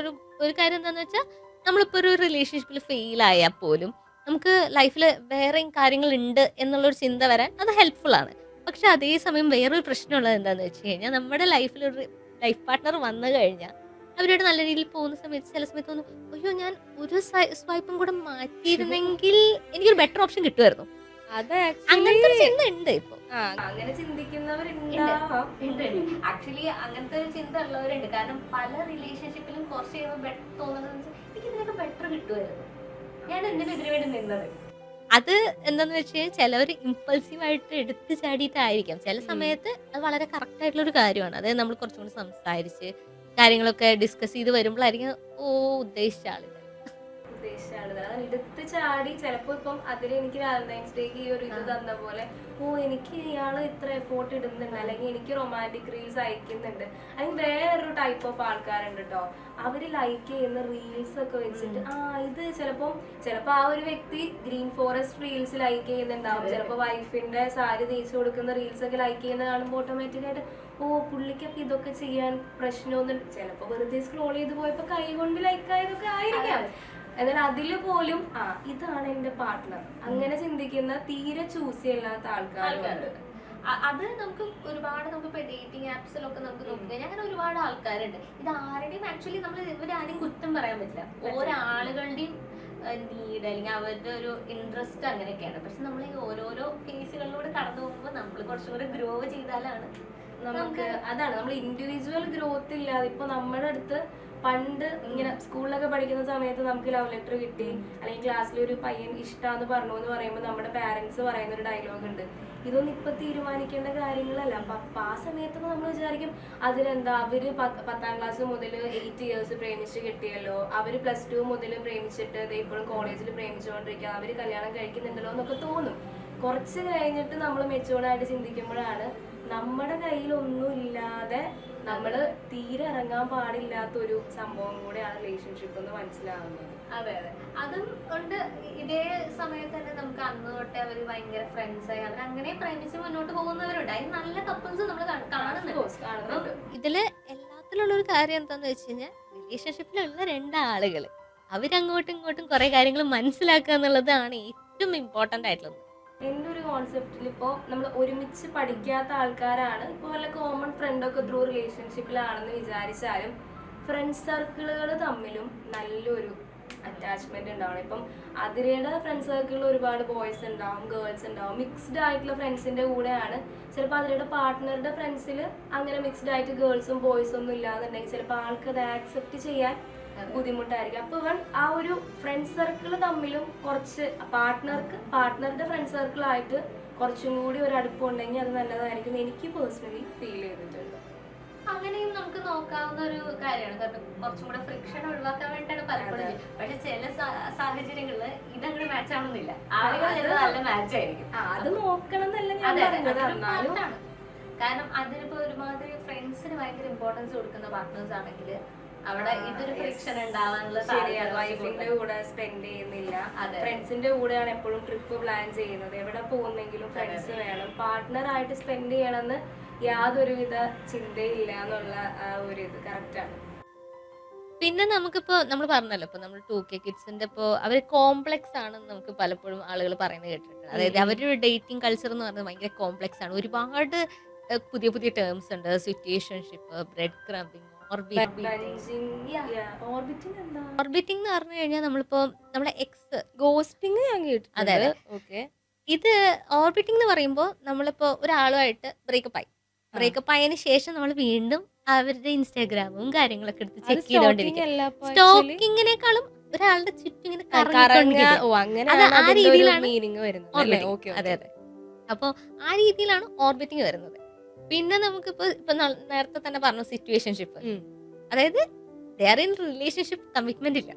ഒരു കാര്യം എന്താന്ന് വെച്ചാൽ, നമ്മളിപ്പോ ഒരു റിലേഷൻഷിപ്പിൽ ഫെയിൽ ആയാൽ പോലും നമുക്ക് ലൈഫിൽ വേറെയും കാര്യങ്ങൾ ഉണ്ട് എന്നുള്ളൊരു ചിന്ത വരാൻ അത് ഹെൽപ്ഫുൾ ആണ്. പക്ഷെ അതേസമയം വേറൊരു പ്രശ്നമുള്ളത് എന്താന്ന് വെച്ച് കഴിഞ്ഞാൽ, നമ്മുടെ ലൈഫിൽ ഒരു ലൈഫ് പാർട്ട്ണർ വന്നു കഴിഞ്ഞാൽ അവരോട് നല്ല രീതിയിൽ പോകുന്ന സമയത്ത് ചില സമയത്ത് തോന്നും, അയ്യോ ഞാൻ ഒരു സ്വൈപ്പും കൂടെ മാറ്റിയിരുന്നെങ്കിൽ എനിക്കൊരു ബെറ്റർ ഓപ്ഷൻ കിട്ടുമായിരുന്നു. അങ്ങനത്തെ ഒരു ചിന്ത ഉണ്ട് ഇപ്പൊ. അങ്ങനെ ചിന്തിക്കുന്നവരുണ്ടാവാം. ആക്ച്വലി അങ്ങനത്തെ ഒരു ചിന്ത ഉള്ളവരുണ്ട്. കാരണം പല റിലേഷൻഷിപ്പിലും കുറച്ച് കഴിയുമ്പോൾ തോന്നുന്നത് എനിക്ക് ഇതിനൊക്കെ ബെറ്റർ കിട്ടുമായിരുന്നു, ഞാൻ എന്തിനും ഇതിനു വേണ്ടി നിന്നത്. അത് എന്താന്ന് വെച്ച് കഴിഞ്ഞാൽ ചിലവർ ഇമ്പൾസീവ് ആയിട്ട് എടുത്തു ചാടിയിട്ടായിരിക്കാം. ചില സമയത്ത് അത് വളരെ കറക്റ്റ് ആയിട്ടുള്ള ഒരു കാര്യമാണ്. അതായത് നമ്മൾ കുറച്ചും കൂടി സംസാരിച്ച് കാര്യങ്ങളൊക്കെ ഡിസ്കസ് ചെയ്ത് വരുമ്പോഴായിരിക്കും ഉദ്ദേശിച്ച ആള് അതാണ് എടുത്ത് ചാടി. ചിലപ്പോ ഇപ്പം അതിൽ എനിക്ക് വാലന്റൈൻസ് ഡേക്ക് ഈ ഒരു ഇത് തന്ന പോലെ, എനിക്ക് ഇയാള് ഇത്ര എഫോർട്ട് ഇടുന്നുണ്ട്, അല്ലെങ്കിൽ എനിക്ക് റൊമാൻറ്റിക് റീൽസ് അയക്കുന്നുണ്ട്. അല്ലെങ്കിൽ വേറൊരു ടൈപ്പ് ഓഫ് ആൾക്കാരുണ്ട് കേട്ടോ, അവര് ലൈക്ക് ചെയ്യുന്ന റീൽസ് ഒക്കെ വെച്ചിട്ട് ഇത് ചിലപ്പോ ആ ഒരു വ്യക്തി ഗ്രീൻ ഫോറസ്റ്റ് റീൽസ് ലൈക്ക് ചെയ്യുന്നുണ്ടാവും. ചിലപ്പോ വൈഫിന്റെ സാരി തേച്ച് കൊടുക്കുന്ന റീൽസ് ഒക്കെ ലൈക്ക് ചെയ്യുന്ന കാണുമ്പോൾ ഓട്ടോമാറ്റിക് ആയിട്ട് പുള്ളിക്കൊക്കെ ഇതൊക്കെ ചെയ്യാൻ പ്രശ്നമൊന്നും, ചിലപ്പോ വെറുതെ സ്ക്രോൾ ചെയ്ത് പോയപ്പോ കൈ കൊണ്ട് ലൈക്ക് ആയതൊക്കെ ആയിരിക്കാം. എന്നാൽ അതില് പോലും ഇതാണ് എന്റെ പാർട്ട്ണർ അങ്ങനെ ചിന്തിക്കുന്ന തീരെ ചൂസ് ചെയ്യാത്ത ആൾക്കാരുണ്ട്. അത് നമുക്ക് ഒരുപാട് നമുക്ക് ഡേറ്റിംഗ് ആപ്സിലൊക്കെ നമുക്ക് നോക്കിക്കഴിഞ്ഞാൽ അങ്ങനെ ഒരുപാട് ആൾക്കാരുണ്ട്. ഇത് ആരുടെയും ആക്ച്വലി നമ്മൾ ഇവരാരും കുറ്റം പറയാൻ പറ്റില്ല. ഓരോ ആളുകളുടെയും നീഡ് അല്ലെങ്കിൽ അവരുടെ ഒരു ഇൻട്രസ്റ്റ് അങ്ങനെയൊക്കെയാണ്. പക്ഷെ നമ്മൾ ഈ ഓരോരോ ഫേസുകളിലൂടെ കടന്നു പോകുമ്പോൾ നമ്മൾ കുറച്ചും കൂടെ ഗ്രോ ചെയ്താലാണ് നമുക്ക് അതാണ് നമ്മൾ ഇൻഡിവിജ്വൽ ഗ്രോത്ത് ഇല്ലാതെ. ഇപ്പൊ നമ്മുടെ അടുത്ത് പണ്ട് ഇങ്ങനെ സ്കൂളിലൊക്കെ പഠിക്കുന്ന സമയത്ത് നമുക്ക് ലവ് ലെറ്റർ കിട്ടി, അല്ലെങ്കിൽ ക്ലാസ്സിൽ ഒരു പയ്യൻ ഇഷ്ടാന്ന് പറഞ്ഞു എന്ന് പറയുമ്പോൾ നമ്മുടെ പാരന്റ്സ് പറയുന്ന ഒരു ഡയലോഗ് ഉണ്ട്, ഇതൊന്നും ഇപ്പൊ തീരുമാനിക്കേണ്ട കാര്യങ്ങളല്ല. അപ്പൊ ആ സമയത്തൊക്കെ നമ്മൾ വിചാരിക്കും അതിനെന്താ, അവര് 10ാം ക്ലാസ് മുതൽ 8 ഇയേഴ്സ് പ്രേമിച്ച് കിട്ടിയല്ലോ, അവര് +2 മുതൽ പ്രേമിച്ചിട്ട് ഇപ്പോഴും കോളേജിൽ പ്രേമിച്ചുകൊണ്ടിരിക്കുക, അവര് കല്യാണം കഴിക്കുന്നുണ്ടല്ലോ എന്നൊക്കെ തോന്നും. കുറച്ച് കഴിഞ്ഞിട്ട് നമ്മൾ മെച്ചൂർഡായിട്ട് ചിന്തിക്കുമ്പോഴാണ് നമ്മുടെ കയ്യിലൊന്നും ഇല്ലാതെ നമ്മള് തീരെ ഇറങ്ങാൻ പാടില്ലാത്തൊരു സംഭവം കൂടെയാണ് റിലേഷൻഷിപ്പ് എന്ന് മനസ്സിലാവുന്നത്. അതെ അതെ, അതും കൊണ്ട് ഇതേ സമയത്ത് തന്നെ നമുക്ക് അന്ന് തൊട്ടേ അവര് ഭയങ്കര ഫ്രണ്ട്സ് ആയി അവരങ്ങനെ പ്രേമിച്ച് മുന്നോട്ട് പോകുന്നവരുണ്ട്. അതിന് നല്ല കപ്പിൾസ് നമ്മൾ കാണുന്നുണ്ട്. ഇതില് എല്ലാത്തിലുള്ള ഒരു കാര്യം എന്താന്ന് വെച്ച് കഴിഞ്ഞാൽ, റിലേഷൻഷിപ്പിലുള്ള 2 ആളുകൾ അവരങ്ങോട്ടും ഇങ്ങോട്ടും കുറെ കാര്യങ്ങൾ മനസ്സിലാക്കുക എന്നുള്ളതാണ് ഏറ്റവും ഇമ്പോർട്ടന്റ് ആയിട്ടുള്ളത്. എൻ്റെ ഒരു കോൺസെപ്റ്റിൽ ഇപ്പോൾ നമ്മൾ ഒരുമിച്ച് പഠിക്കാത്ത ആൾക്കാരാണ് ഇപ്പോൾ വല്ല കോമൺ ഫ്രണ്ടൊക്കെ ത്രൂ റിലേഷൻഷിപ്പിലാണെന്ന് വിചാരിച്ചാലും ഫ്രണ്ട് സർക്കിളുകൾ തമ്മിലും നല്ലൊരു അറ്റാച്ച്മെന്റ് ഉണ്ടാവണം. ഇപ്പം അതിരയുടെ ഫ്രണ്ട് സർക്കിളിൽ ഒരുപാട് ബോയ്സ് ഉണ്ടാവും, ഗേൾസ് ഉണ്ടാവും. മിക്സ്ഡ് ആയിട്ടുള്ള ഫ്രണ്ട്സിന്റെ കൂടെയാണ് ചിലപ്പോൾ അതിരയുടെ പാർട്ട്ണറുടെ ഫ്രണ്ട്സിൽ അങ്ങനെ മിക്സ്ഡ് ആയിട്ട് ഗേൾസും ബോയ്സും ഒന്നും ഇല്ലാന്നുണ്ടെങ്കിൽ ചിലപ്പോൾ ആൾക്ക് അത് ആക്സെപ്റ്റ് ചെയ്യാൻ ബുദ്ധിമുട്ടായിരിക്കും. അപ്പൊ ആ ഒരു ഫ്രണ്ട് സർക്കിൾ തമ്മിലും കുറച്ച് പാർട്ട്ണറുടെ ഫ്രണ്ട് സർക്കിൾ ആയിട്ട് കുറച്ചും കൂടി ഒരു അടുപ്പുണ്ടെങ്കിൽ അത് നല്ലതായിരിക്കും എനിക്ക് പേഴ്സണലി ഫീൽ ചെയ്തിട്ടുണ്ട്. അങ്ങനെയും നമുക്ക് നോക്കാവുന്ന ഒരു കാര്യമാണ്. കാരണം കുറച്ചും കൂടെ ഫ്രിക്ഷൻ ഒഴിവാക്കാൻ വേണ്ടിയിട്ടാണ് പലപ്പോഴും. പക്ഷെ ചില സാഹചര്യങ്ങളിൽ ഇതങ്ങനെ മാച്ച് ആവുന്നില്ല, ആളുകൾ നല്ല മാച്ച് ആയിരിക്കും. അത് നോക്കണം എന്നല്ല ഞാൻ പറഞ്ഞത്. കാരണം അതിനിപ്പോ ഒരുമാതിരി ഫ്രണ്ട്സിന് ഭയങ്കര ഇമ്പോർട്ടൻസ് കൊടുക്കുന്ന പാർട്ട്നേഴ്സ് ആണെങ്കിൽ അവിടെ ഇതൊരു ഫ്രിക്ഷൻ ഉണ്ടാവാനുള്ള ശരിയാണ്. വൈഫിന്റെ കൂടെ സ്പെൻഡ് ചെയ്യുന്നില്ല, ഫ്രണ്ട്സിന്റെ കൂടെയാണ് എപ്പോഴും ട്രിപ്പ് പ്ലാൻ ചെയ്യുന്നത്. എവിടെ പോകുന്നെങ്കിലും ഫ്രണ്ട്സ് വേണം, പാർട്ട്ണർ ആയിട്ട് സ്പെൻഡ് ചെയ്യണമെന്ന് യാതൊരുവിധ ചിന്തയില്ല എന്നുള്ള ഒരു ഇത് കറക്റ്റാണ്. പിന്നെ നമുക്കിപ്പോ നമ്മൾ പറഞ്ഞല്ലോ, ഇപ്പൊ നമ്മൾ 2K കിഡ്സിന്റെ ഇപ്പോ അവര് കോംപ്ലക്സ് ആണെന്ന് നമുക്ക് പലപ്പോഴും ആളുകൾ പറയുന്നത് കേട്ടിട്ടുണ്ട്. അതായത് അവരുടെ ഡേറ്റിംഗ് കൾച്ചർ എന്ന് പറയുന്നത് ഭയങ്കര കോംപ്ലക്സ് ആണ്. ഒരുപാട് പുതിയ പുതിയ ടേംസ് ഉണ്ട്, സിറ്റുവേഷൻഷിപ്പ്, ബ്രെഡ് ക്രംബിംഗ്, ഓർബിറ്റിംഗ് എന്ന് പറഞ്ഞു കഴിഞ്ഞാൽ നമ്മളിപ്പോ നമ്മളെ എക്സ് ഗോസ്റ്റിംഗ് ഞാൻ കേട്ടു. അതെ അതെ, ഓക്കെ. ഇത് ഓർബിറ്റിംഗ് എന്ന് പറയുമ്പോൾ നമ്മളിപ്പോ ഒരാളുമായിട്ട് ബ്രേക്കപ്പ് ആയതിനു ശേഷം നമ്മൾ വീണ്ടും അവരുടെ ഇൻസ്റ്റാഗ്രാമും കാര്യങ്ങളൊക്കെ എടുത്ത് ചെക്ക് ചെയ്തോണ്ടിരിക്കും. സ്റ്റോക്കിങ്ങിനേക്കാളും ഒരാളുടെ ചുറ്റും ഇങ്ങനെ ആ രീതിയിലാണ്. അതെ അതെ, അപ്പൊ ആ രീതിയിലാണ് ഓർബിറ്റിംഗ് വരുന്നത്. പിന്നെ നമുക്കിപ്പോ നേരത്തെ തന്നെ പറഞ്ഞു സിറ്റുവേഷൻഷിപ്പ്, അതായത് റിലേഷൻഷിപ്പ് കമ്മിറ്റ്മെന്റ് ഇല്ല.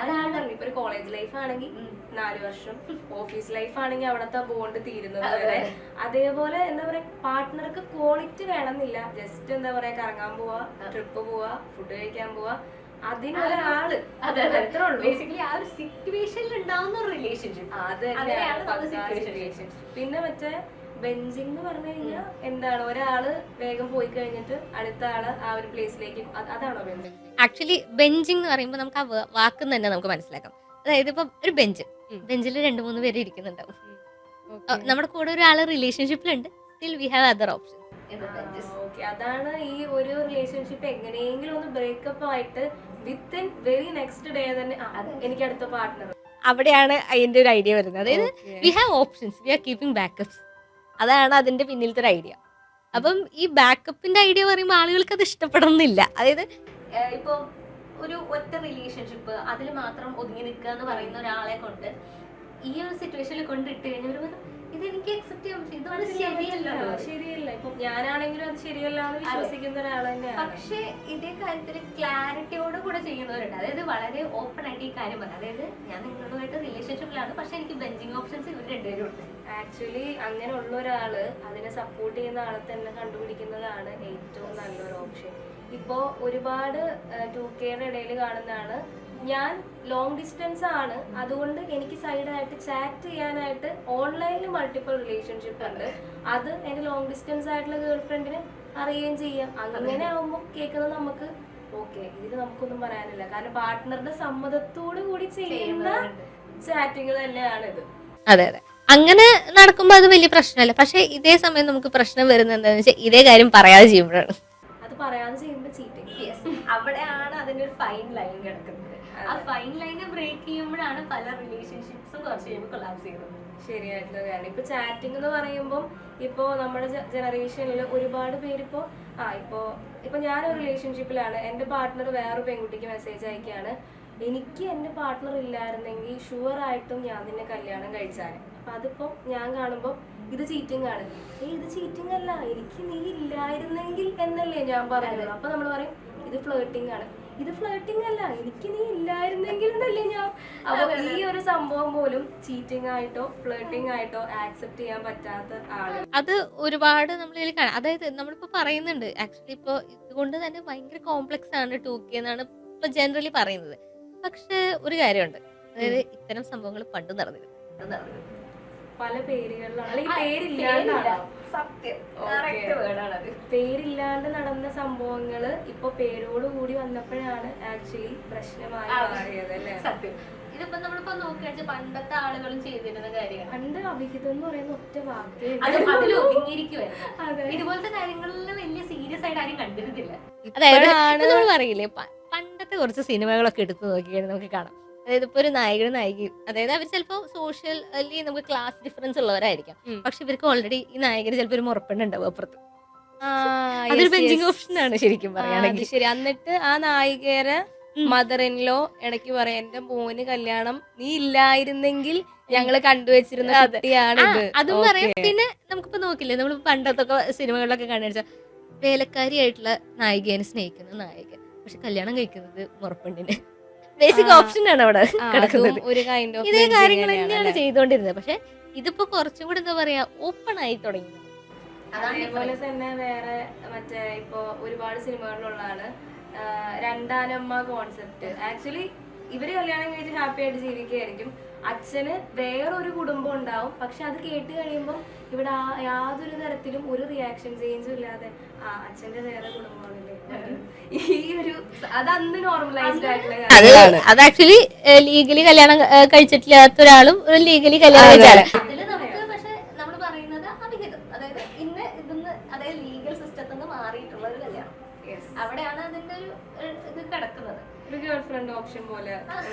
അതാണ് ഇപ്പൊ ഒരു കോളേജ് ലൈഫ് ആണെങ്കിൽ 4 വർഷം, ഓഫീസ് ലൈഫ് ആണെങ്കിൽ അവിടത്തെ ബോണ്ട് തീരുന്നത് വരെ. അതേപോലെ എന്താ പറയാ, പാർട്ട്ണർക്ക് ക്വാളിറ്റി വേണമെന്നില്ല, ജസ്റ്റ് എന്താ പറയാ കറങ്ങാൻ പോവാ, ട്രിപ്പ് പോവാ, ഫുഡ് കഴിക്കാൻ പോവാ, അതിനൊരാള് ബേസിക്കലി ആ ഒരു സിറ്റുവേഷനിൽ ഉണ്ടാവുന്ന ഒരു റിലേഷൻഷിപ്പ്. അത് തന്നെയാണ്. പിന്നെ മറ്റേ ബെഞ്ചിങ് എന്ന് പറഞ്ഞു കഴിഞ്ഞാൽ എന്താണ്, ഒരാള് വേഗം പോയി കഴിഞ്ഞിട്ട് അടുത്ത ആള് ആ ഒരു പ്ലേസിലേക്ക്, അതാണോ ബെഞ്ചിങ്? ആക്ച്വലി ബെഞ്ചിങ് എന്ന് പറയുമ്പോൾ നമുക്ക് ആ വാക്ക് തന്നെ നമുക്ക് മനസ്സിലാക്കാം. അതായത് ഇപ്പം ഒരു ബെഞ്ചിൽ 2-3 പേര് ഇരിക്കുന്നുണ്ടാവും. നമ്മുടെ കൂടെ ഒരാള് റിലേഷൻഷിപ്പിലുണ്ട്, still we have other option. അതാണ് ഈ ഒരു റിലേഷൻഷിപ്പ് എങ്ങനെയെങ്കിലും ഒന്ന് ബ്രേക്കപ്പ് ആയിട്ട് വിത്തിൻ വെരി നെക്സ്റ്റ് ഡേ തന്നെ എനിക്ക് അടുത്ത പാർട്ട്ണർ. അവിടെയാണ് അതിന്റെ ഒരു ഐഡിയ വരുന്നത്. അതായത് we have options, we are keeping backups. അതാണ് അതിന്റെ പിന്നിലത്തെ ഒരു ഐഡിയ. അപ്പം ഈ ബാക്കപ്പിന്റെ ഐഡിയ പറയുമ്പോൾ ആളുകൾക്ക് അത് ഇഷ്ടപ്പെടുന്നില്ല. അതായത് ഇപ്പൊ ഒരു ഒറ്റ റിലേഷൻഷിപ്പ് അതിൽ മാത്രം ഒതുങ്ങി നിൽക്കുക എന്ന് പറയുന്ന ഒരാളെ കൊണ്ട് ഈ ഒരു സിറ്റുവേഷനിൽ കൊണ്ടിട്ട് കഴിഞ്ഞാൽ ഇതെനിക്ക് അക്സെപ്റ്റ് ചെയ്യാൻ പറ്റും, ഇതൊന്നും ശരിയല്ല. ഇപ്പൊ ഞാനാണെങ്കിലും അത് ശരിയല്ല എന്ന് വിശ്വസിക്കുന്ന ഒരാൾ തന്നെയാണ്. പക്ഷെ ഇതേ കാര്യത്തിൽ ക്ലാരിറ്റിയോട് കൂടെ ചെയ്യുന്നവരുണ്ട്. അതായത് വളരെ ഓപ്പൺ ആയിട്ട് ഈ കാര്യം പറയാം. അതായത് ഞാൻ നിങ്ങളുമായിട്ട് റിലേഷൻഷിപ്പിലാണ്, പക്ഷെ എനിക്ക് ബെഞ്ചിങ് ഓപ്ഷൻസ് ഇവർ രണ്ടുപേരും ഉണ്ട്. ആക്ച്വലി അങ്ങനെ ഉള്ള ഒരാള് അതിനെ സപ്പോർട്ട് ചെയ്യുന്ന ആളെ തന്നെ കണ്ടുപിടിക്കുന്നതാണ് ഏറ്റവും നല്ലൊരു ഓപ്ഷൻ. ഇപ്പോ ഒരുപാട് 2Kയുടെ ഇടയിൽ കാണുന്നതാണ്, ഞാൻ ലോങ് ഡിസ്റ്റൻസ് ആണ്, അതുകൊണ്ട് എനിക്ക് സൈഡായിട്ട് ചാറ്റ് ചെയ്യാനായിട്ട് ഓൺലൈനിൽ മൾട്ടിപ്പിൾ റിലേഷൻഷിപ്പ് ഉണ്ട്, അത് എന്റെ ലോങ് ഡിസ്റ്റൻസ് ആയിട്ടുള്ള ഗേൾ ഫ്രണ്ടിന് അറിയുകയും ചെയ്യാം. അങ്ങനെ ആവുമ്പോൾ കേൾക്കുന്നത് നമുക്ക് ഓക്കെ, ഇതിൽ നമുക്കൊന്നും പറയാനില്ല, കാരണം പാർട്ട്ണറുടെ സമ്മതത്തോടു കൂടി ചെയ്യുന്ന ചാറ്റിങ് തന്നെയാണ് ഇത്. അതെ അതെ, അങ്ങനെ നടക്കുമ്പോൾ അത് വലിയ പ്രശ്നമല്ല. പക്ഷെ ഇതേ സമയം നമുക്ക് പ്രശ്നം വരുന്നത് എന്താണെന്ന് വെച്ചാൽ ഇതേ കാര്യം പറയാതെ ചെയ്യുമ്പോഴാണ്. അത് പറയാതെ ചെയ്യുമ്പോൾ ചീറ്റിംഗ്. അവിടെയാണ് അതിന്റെ ഒരു ഫൈൻ ലൈൻ കിടക്കുന്നത്. ആ ഫൈൻ ലൈനെ ബ്രേക്ക് ചെയ്യുമ്പോഴാണ് പല റിലേഷൻഷിപ്സും കുറച്ച് കഴിയുമ്പോൾ കൊളാപ്സ് ചെയ്യുന്നത്. ശരിയായിട്ടുള്ള കാര്യം. ഇപ്പൊ ചാറ്റിംഗ് എന്ന് പറയുമ്പോൾ ഇപ്പോ നമ്മുടെ ജനറേഷനിൽ ഒരുപാട് പേരിപ്പോ ഇപ്പൊ ഞാനൊരു റിലേഷൻഷിപ്പിലാണ്, എന്റെ പാർട്ട്ണർ വേറൊരു പെൺകുട്ടിക്ക് മെസ്സേജ് അയക്കുകയാണ്, എനിക്ക് എന്റെ പാർട്ട്ണർ ഇല്ലായിരുന്നെങ്കിൽ ഷുവർ ആയിട്ടും ഞാൻ നിന്നെ കല്യാണം കഴിച്ചാണ്. അപ്പൊ അതിപ്പോ ഞാൻ കാണുമ്പോ ഇത് ചീറ്റിംഗ് ആണ്. ഇത് ചീറ്റിംഗ് അല്ല, എനിക്ക് നീ ഇല്ലായിരുന്നെങ്കിൽ എന്നല്ലേ ഞാൻ പറഞ്ഞത്. അപ്പൊ നമ്മൾ പറയും ഇത് ഫ്ലേർട്ടിംഗ് ആണ്. ഇത് ഫ്ലേർട്ടിംഗ് അല്ല, എനിക്ക് നീ ഇല്ലായിരുന്നെങ്കിൽ എന്നല്ലേ ഞാൻ. അപ്പൊ ഈ ഒരു സംഭവം പോലും ചീറ്റിംഗ് ആയിട്ടോ ഫ്ലേർട്ടിംഗ് ആയിട്ടോ ആക്സെപ്റ്റ് ചെയ്യാൻ പറ്റാത്ത ആള് അത് ഒരുപാട് നമ്മളിൽ കാണാം. അതായത് നമ്മളിപ്പോ പറയുന്നുണ്ട് ആക്ച്വലി ഇപ്പൊ ഇതുകൊണ്ട് തന്നെ ഭയങ്കര കോംപ്ലക്സ് ആണ് 2K എന്നാണ് ഇപ്പൊ ജനറലി പറയുന്നത്. പക്ഷെ ഒരു കാര്യമുണ്ട്, അതായത് ഇത്തരം സംഭവങ്ങൾ പണ്ട് നടന്നിരുന്നു. പല പേരുകളിലാണ്, അല്ലെങ്കിൽ പേരില്ലാണ്ടാണ്. സത്യം, പേരില്ലാണ്ട് നടന്ന സംഭവങ്ങള് ഇപ്പൊ പേരോട് കൂടി വന്നപ്പോഴാണ് ആക്ച്വലി പ്രശ്നമായി മാറിയത് അല്ലേ? സത്യം. ഇതിപ്പോ നമ്മളിപ്പോ നോക്കിയാൽ പണ്ടത്തെ ആളുകളും ചെയ്തിരുന്ന കാര്യമാണ്. പണ്ട് അവിഹിതം എന്ന് പറയുന്ന ഒറ്റ വാക്കേ അതിൽ ഒതുങ്ങിയിരിക്കുവായിരുന്നു. ഇതുപോലത്തെ കാര്യങ്ങളിൽ വലിയ സീരിയസ് ആയിട്ട് ആരും കണ്ടിരുന്നില്ല. അതായത് നമ്മൾ പറയില്ലേ, പണ്ടത്തെ കുറച്ച് സിനിമകളൊക്കെ എടുത്തു നോക്കിയാൽ നമുക്ക് കാണാം. അതായത് ഇപ്പൊ ഒരു നായകനും നായികയും, അതായത് അവർ ചിലപ്പോ സോഷ്യലി നമുക്ക് ക്ലാസ് ഡിഫറൻസ് ഉള്ളവരായിരിക്കാം, പക്ഷെ ഇവർക്ക് ഓൾറെഡി ഈ നായകന് ചിലപ്പോ ഒരു മുറപ്പെണ്ണുണ്ടാവും അപ്പുറത്ത്. അതൊരു ബെഞ്ചിങ് ഓപ്ഷൻ ആണ് ശരിക്കും പറയുകയാണെങ്കിൽ. ശരി. എന്നിട്ട് ആ നായികരെ മദറിൻലോ ഇടയ്ക്ക് പറയാം, എന്റെ മോന് കല്യാണം നീ ഇല്ലായിരുന്നെങ്കിൽ ഞങ്ങള് കണ്ടുവച്ചിരുന്ന കുട്ടിയാണ്. അതും പറയാം. പിന്നെ നമുക്കിപ്പോ നോക്കില്ലേ, നമ്മൾ പണ്ടത്തൊക്കെ സിനിമകളിലൊക്കെ കണ്ടുവച്ച വേലക്കാരിയായിട്ടുള്ള നായികനെ സ്നേഹിക്കുന്ന നായകൻ, പക്ഷെ കല്യാണം കഴിക്കുന്നത് മുറപ്പെണ്ണിന്. ബേസിക് ഓപ്ഷൻ ആണ് അവിടെ കിടക്കുന്നത്. ഇതേ കാര്യങ്ങൾ തന്നെയാണ് ചെയ്തുകൊണ്ടിരുന്നത്. പക്ഷെ ഇതിപ്പോ കുറച്ചും കൂടി എന്താ പറയാ ഓപ്പൺ ആയി തുടങ്ങി. അതേപോലെ തന്നെ വേറെ മറ്റേ ഇപ്പൊ ഒരുപാട് സിനിമകളിലുള്ളതാണ് രണ്ടാനമ്മ കോൺസെപ്റ്റ്. ആക്ച്വലി ഇവര് കല്യാണം കഴിച്ച് ഹാപ്പി ആയിട്ട് ജീവിക്കുകയായിരിക്കും, അച്ഛന് വേറൊരു കുടുംബം ഉണ്ടാവും, പക്ഷെ അത് കേട്ട് കഴിയുമ്പോൾ ഇവിടെ യാതൊരു തരത്തിലും ഒരു റിയാക്ഷൻ ചേഞ്ചും ഇല്ലാതെ അച്ഛന്റെ വേറെ കുടുംബമാണല്ലേ, ഈ ഒരു അത് അന്ന് നോർമലൈസ്ഡ് ആയിട്ടുള്ള. അത് ആക്ച്വലി ലീഗലി കല്യാണം കഴിച്ചിട്ടില്ലാത്ത ഒരാളും ഒരു ലീഗലി കല്യാണം കഴിച്ചാലും അതില് നമുക്ക് പക്ഷെ നമ്മൾ പറയുന്നത് അവിഹിതം, അതായത് ഇന്ന് ഇതൊന്ന് അതായത് ലീഗൽ സിസ്റ്റത്തിൽ നിന്ന് മാറിയിട്ടുള്ള ഒരു കല്യാണം. അവിടെയാണ് അതിന്റെ ഒരു ഇത് കിടക്കുന്നത്. ഒരു ഗേൾ ഫ്രണ്ട് ഓപ്ഷൻ പോലെ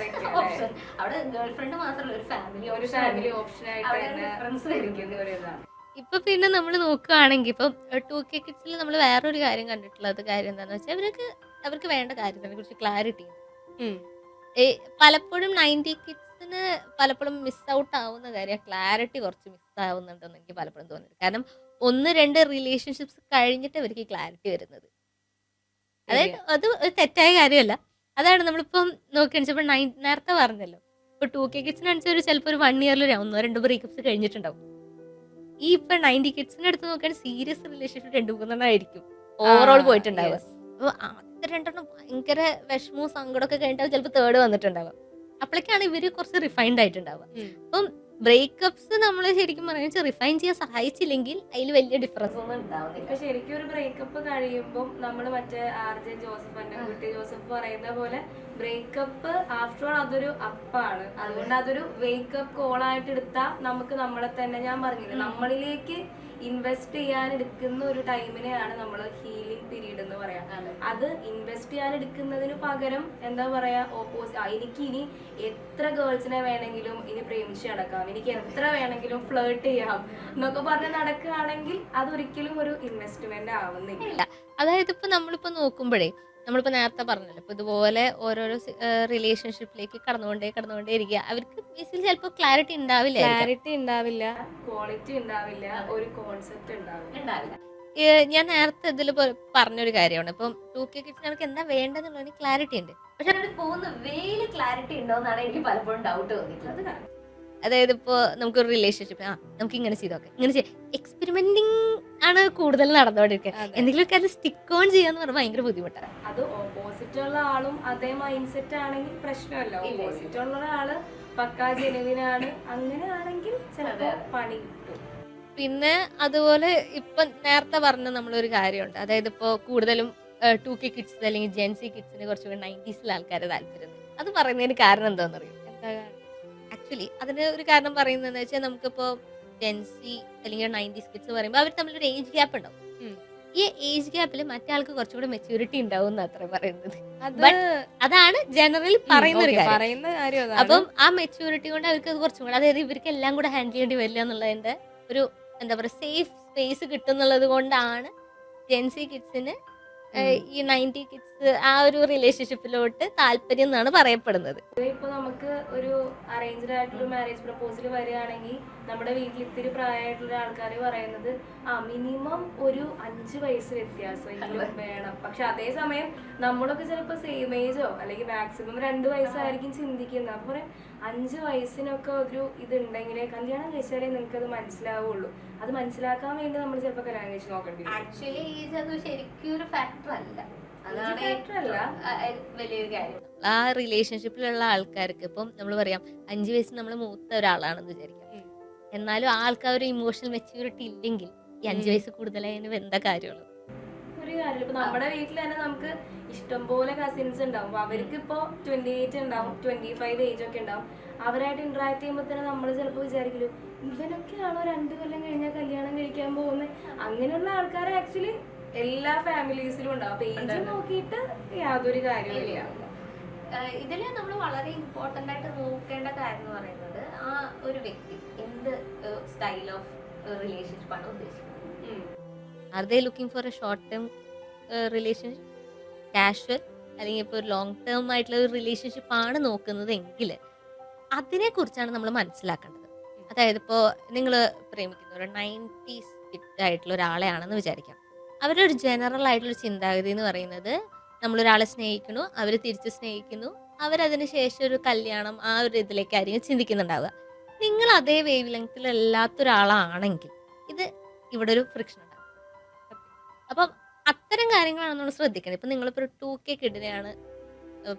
ഓപ്ഷൻ അവിടെ ഗേൾ ഫ്രണ്ട് മാത്രമല്ല, ഒരു ഫാമിലി ഓപ്ഷൻ ആയിട്ട്. ഇപ്പൊ പിന്നെ നമ്മൾ നോക്കുകയാണെങ്കിൽ ഇപ്പൊ 2K കിഡ്സിൽ നമ്മൾ വേറൊരു കാര്യം കണ്ടിട്ടുള്ളത് കാര്യം എന്താണെന്ന് വെച്ചാൽ അവർക്ക് വേണ്ട കാര്യത്തിനെ കുറിച്ച് ക്ലാരിറ്റി. പലപ്പോഴും 90 കിഡ്സിന് പലപ്പോഴും മിസ് ഔട്ട് ആവുന്ന കാര്യം ക്ലാരിറ്റി കുറച്ച് മിസ് ആവുന്നുണ്ടെന്ന് എനിക്ക് പലപ്പോഴും തോന്നുന്നത്. കാരണം 1-2 റിലേഷൻഷിപ്സ് കഴിഞ്ഞിട്ട് അവർക്ക് ക്ലാരിറ്റി വരുന്നത്. അതായത് അത് ഒരു തെറ്റായ കാര്യമല്ല. അതാണ് നമ്മളിപ്പം നോക്കിയപ്പോൾ നേരത്തെ പറഞ്ഞല്ലോ, ഇപ്പൊ 2K കിഡ്സിനനുസരിച്ച് ചിലപ്പോൾ ഒരു 1 ഇയറിൽ 1-2 ബ്രേക്കപ്സ് കഴിഞ്ഞിട്ടുണ്ടാവും. ഈ ഇപ്പൊ 90 കിഡ്സിന്റെ അടുത്ത് നോക്കാൻ സീരിയസ് റിലേഷൻഷിപ്പ് 2-3 ആയിരിക്കും ഓവറോൾ പോയിട്ടുണ്ടാവുക. അപ്പൊ ആദ്യത്തെ 2 ഭയങ്കര വിഷമവും സങ്കടമൊക്കെ കഴിഞ്ഞിട്ട് ചിലപ്പോൾ 3rd വന്നിട്ടുണ്ടാവുക. അപ്പോഴേക്കാണ് ഇവര് കുറച്ച് റിഫൈൻഡ് ആയിട്ടുണ്ടാവുക. അപ്പം ബ്രേക്കപ്സ് നമ്മൾ ശരിക്കും പറഞ്ഞാൽ റിഫൈൻ ചെയ്യാൻ സഹായിച്ചില്ലെങ്കിൽ അതിൽ വലിയ ഡിഫറൻസ് ഒന്നും ഉണ്ടാവുന്നില്ല. ഇപ്പൊ ശരിക്കും ഒരു ബ്രേക്കപ്പ് കഴിയുമ്പോൾ നമ്മൾ മറ്റേ ആർജെ ജോസഫ് അന്നക്കുട്ടി ജോസഫ് പറയുന്ന പോലെ ബ്രേക്കപ്പ് ആഫ്റ്റർ ഓൾ അതൊരു അപ്പാണ്. അതുകൊണ്ട് അതൊരു വേക്കപ്പ് കോൾ ആയിട്ട് എടുത്താൽ നമുക്ക് നമ്മളെ തന്നെ, ഞാൻ പറഞ്ഞില്ല, നമ്മളിലേക്ക് ഇൻവെസ്റ്റ് ചെയ്യാൻ എടുക്കുന്ന ഒരു ടൈമിനെയാണ് നമ്മൾ ഹീലിംഗ് പീരീഡ് എന്ന് പറയാം. അത് ഇൻവെസ്റ്റ് ചെയ്യാൻ എടുക്കുന്നതിന് പകരം എന്താ പറയാ, എനിക്ക് ഇനി എത്ര ഗേൾസിനെ വേണമെങ്കിലും ഇനി പ്രേമിച്ച് നടക്കാം, എനിക്ക് എത്ര വേണമെങ്കിലും ഫ്ലേർട്ട് ചെയ്യാം എന്നൊക്കെ പറഞ്ഞ് നടക്കുകയാണെങ്കിൽ അതൊരിക്കലും ഒരു ഇൻവെസ്റ്റ്മെന്റ് ആവുന്നില്ല. അതായത് ഇപ്പൊ നമ്മളിപ്പോ നോക്കുമ്പോഴേ, നമ്മളിപ്പോ നേരത്തെ പറഞ്ഞല്ലോ, ഇപ്പൊ ഇതുപോലെ ഓരോരോ റിലേഷൻഷിപ്പിലേക്ക് കടന്നുകൊണ്ടേ ഇരിക്കുക. അവർക്ക് ബേസിക്കലി ചിലപ്പോൾ ക്ലാരിറ്റി ഉണ്ടാവില്ല, ക്വാളിറ്റി ഉണ്ടാവില്ല, ഒരു കോൺസെപ്റ്റ് ഉണ്ടാവില്ല. ഞാൻ നേരത്തെ ഇതിൽ പറഞ്ഞൊരു കാര്യമാണ്, ഇപ്പം 2K കിഡ്സിന് അവർക്ക് എന്താ വേണ്ടെന്നുള്ളതിന് ക്ലാരിറ്റി ഉണ്ട്. പക്ഷെ അവർ പോകുന്ന വേയിൽ ക്ലാരിറ്റി ഉണ്ടോ എന്നാണ് എനിക്ക് പലപ്പോഴും ഡൗട്ട് തോന്നിയിട്ടുള്ളത്. അതായത് ഇപ്പോ നമുക്കൊരു റിലേഷൻഷിപ്പ്, നമുക്ക് ഇങ്ങനെ ചെയ്തോക്കെ, ഇങ്ങനെ എക്സ്പെരിമെന്റിങ് ആണ് കൂടുതൽ നടന്നുകൊണ്ടിരിക്കുക. എന്തെങ്കിലും കാര്യം സ്റ്റിക്ക് ഓൺ ചെയ്യാന്ന് പറഞ്ഞാൽ ഭയങ്കര ബുദ്ധിമുട്ടാണ്. അത് ഓപ്പോസിറ്റ് ഉള്ള ആളും അതേ മൈൻഡ് സെറ്റ് ആണെങ്കിൽ പ്രശ്നമല്ല. ഓപ്പോസിറ്റ് ഉള്ള ആള് പക്കാ ജെനുവിനാണ്, അങ്ങനെയാണെങ്കിൽ ചിലപ്പോ പണി കിട്ടും. പിന്നെ അതുപോലെ ഇപ്പൊ നേരത്തെ പറഞ്ഞ നമ്മളൊരു കാര്യമുണ്ട്, അതായത് ഇപ്പോ കൂടുതലും 2K കിഡ്സ് അല്ലെങ്കിൽ ജെൻസി കിഡ്സിന് കുറച്ചുകൂടി 90s ആൾക്കാരെ താല്പര്യം. അത് പറയുന്നതിന് കാരണം എന്താണെന്ന് അറിയും? ആക്ച്വലി അതിന് ഒരു കാരണം പറയുന്നതെന്ന് വെച്ചാൽ, നമുക്കിപ്പോ ജെൻസി അല്ലെങ്കിൽ 90s കിഡ്സ് പറയുമ്പോൾ അവർ തമ്മിലൊരു ഏജ് ഗ്യാപ്പ് ഉണ്ടാവും. ഈ ഏജ് ഗ്യാപ്പിൽ മറ്റേ ആൾക്ക് കുറച്ചുകൂടെ മെച്യൂരിറ്റി ഉണ്ടാവും എന്ന് അത്ര പറയുന്നത്. അതാണ് ജനറൽ പറയുന്ന ഒരു കാര്യം. അപ്പം ആ മെച്യൂരിറ്റി കൊണ്ട് അവർക്ക് അത് കുറച്ചും കൂടെ, അതായത് ഇവർക്ക് എല്ലാം കൂടെ ഹാൻഡിൽ ചെയ്യേണ്ടി വരില്ല എന്നുള്ളതിന്റെ ഒരു എന്താ പറയുക സേഫ് സ്പേസ് കിട്ടുന്നുള്ളത് കൊണ്ടാണ് ജെൻസി കിഡ്സിന് ഈ 90 കിഡ്സ് ആ ഒരു റിലേഷൻഷിപ്പിലോട്ട് താല്പര്യം എന്നാണ് പറയപ്പെടുന്നത്. ഇപ്പൊ നമുക്ക് ഒരു അറേഞ്ച്ഡ് ആയിട്ടുള്ള മാരേജ് പ്രപ്പോസൽ വരികയാണെങ്കിൽ നമ്മുടെ വീട്ടിൽ ഇത്തിരി പ്രായമായിട്ടുള്ള ആൾക്കാർ പറയുന്നത് മിനിമം ഒരു 5 വയസ്സ് വ്യത്യാസം വേണം. പക്ഷെ അതേസമയം നമ്മളൊക്കെ ചിലപ്പോൾ സെയിം ഏജോ അല്ലെങ്കിൽ മാക്സിമം 2 വയസ്സായിരിക്കും ചിന്തിക്കുന്നത്. അപ്പൊ 5 വയസ്സിനൊക്കെ ഒരു ഇതുണ്ടെങ്കിലേ കല്യാണം കഴിച്ചാലേ നിങ്ങൾക്ക് അത് മനസ്സിലാവുള്ളൂ. അത് മനസ്സിലാക്കാൻ വേണ്ടി നമ്മൾ ചിലപ്പോൾ കല്യാണം കഴിച്ച് നോക്കേണ്ടി വരും. ആക്ച്വലി ഏജ് അത് ശരിക്കും ഒരു ഫാക്ടർ അല്ല, അതാണ് വലിയൊരു കാര്യം. ആ റിലേഷൻഷിപ്പിലുള്ള ആൾക്കാർക്ക് ഇപ്പം നമ്മൾ പറയാം 5 വയസ്സ് നമ്മൾ മൂത്ത ഒരാളാണെന്ന് വിചാരിക്കാം, എന്നാലും ആൾക്ക് ഒരു ഇമോഷണൽ മെച്യൂരിറ്റി ഇല്ലെങ്കിൽ ഈ 5 വയസ്സ് കൂടുതലായതിന് എന്താ കാര്യമുള്ളത്? ഒരു കാര്യമില്ല. ഇപ്പൊ നമ്മുടെ വീട്ടിൽ തന്നെ നമുക്ക് ഇഷ്ടംപോലെ കസിൻസ് ഉണ്ടാവും. അവർക്ക് ഇപ്പൊ 28 ഉണ്ടാവും, 25 ഏജ് ഒക്കെ ഉണ്ടാവും. അവരായിട്ട് ഇന്ററാക്ട് ചെയ്യുമ്പോൾ തന്നെ നമ്മൾ ചിലപ്പോൾ വിചാരിക്കലോ ഇവനൊക്കെയാണോ 2 കൊല്ലം കഴിഞ്ഞാൽ കല്യാണം കഴിക്കാൻ പോകുന്നത്. അങ്ങനെയുള്ള ആൾക്കാർ ആക്ച്വലി എല്ലാ ഫാമിലീസിലും ഉണ്ടാവും. അപ്പൊ ഏജ് നോക്കിയിട്ട് യാതൊരു കാര്യമില്ല. ഇതില് നമ്മൾ വളരെ ഇമ്പോർട്ടന്റ് ആയിട്ട് നോക്കേണ്ട കാര്യം എന്ന് പറയുന്നത് ആ ഒരു വ്യക്തി എന്ത് സ്റ്റൈൽ ഓഫ് റിലേഷൻഷിപ്പ് ആണ് ഉദ്ദേശിക്കുന്നത്. Are they looking for A short term relationship, casual, അല്ലെങ്കിൽ ഇപ്പോൾ ഒരു ലോങ് ടേം ആയിട്ടുള്ള ഒരു റിലേഷൻഷിപ്പ് ആണ് നോക്കുന്നത് എങ്കിൽ അതിനെ കുറിച്ചാണ് നമ്മൾ മനസ്സിലാക്കേണ്ടത്. അതായത് ഇപ്പോൾ നിങ്ങൾ പ്രേമിക്കുന്ന ഒരു 90s ആയിട്ടുള്ള ഒരാളെയാണെന്ന് വിചാരിക്കാം. അവരുടെ ഒരു ജനറൽ ആയിട്ടുള്ള ചിന്താഗതി എന്ന് പറയുന്നത്, നമ്മളൊരാളെ സ്നേഹിക്കുന്നു, അവർ തിരിച്ച് സ്നേഹിക്കുന്നു, അവരതിന് ശേഷം ഒരു കല്യാണം, ആ ഒരു ഇതിലേക്കായിരിക്കും ചിന്തിക്കുന്നുണ്ടാവുക. നിങ്ങൾ അതേ വേവ് ലെങ്ത്തിലല്ലാത്ത ഒരാളാണെങ്കിൽ ഇത് ഇവിടെ ഒരു ഫ്രിക്ഷൻ ഉണ്ടാകും. അപ്പം അത്തരം കാര്യങ്ങളാണ് നമ്മൾ ശ്രദ്ധിക്കണം. ഇപ്പം നിങ്ങളിപ്പോൾ ഒരു 2K കിഡിനെയാണ്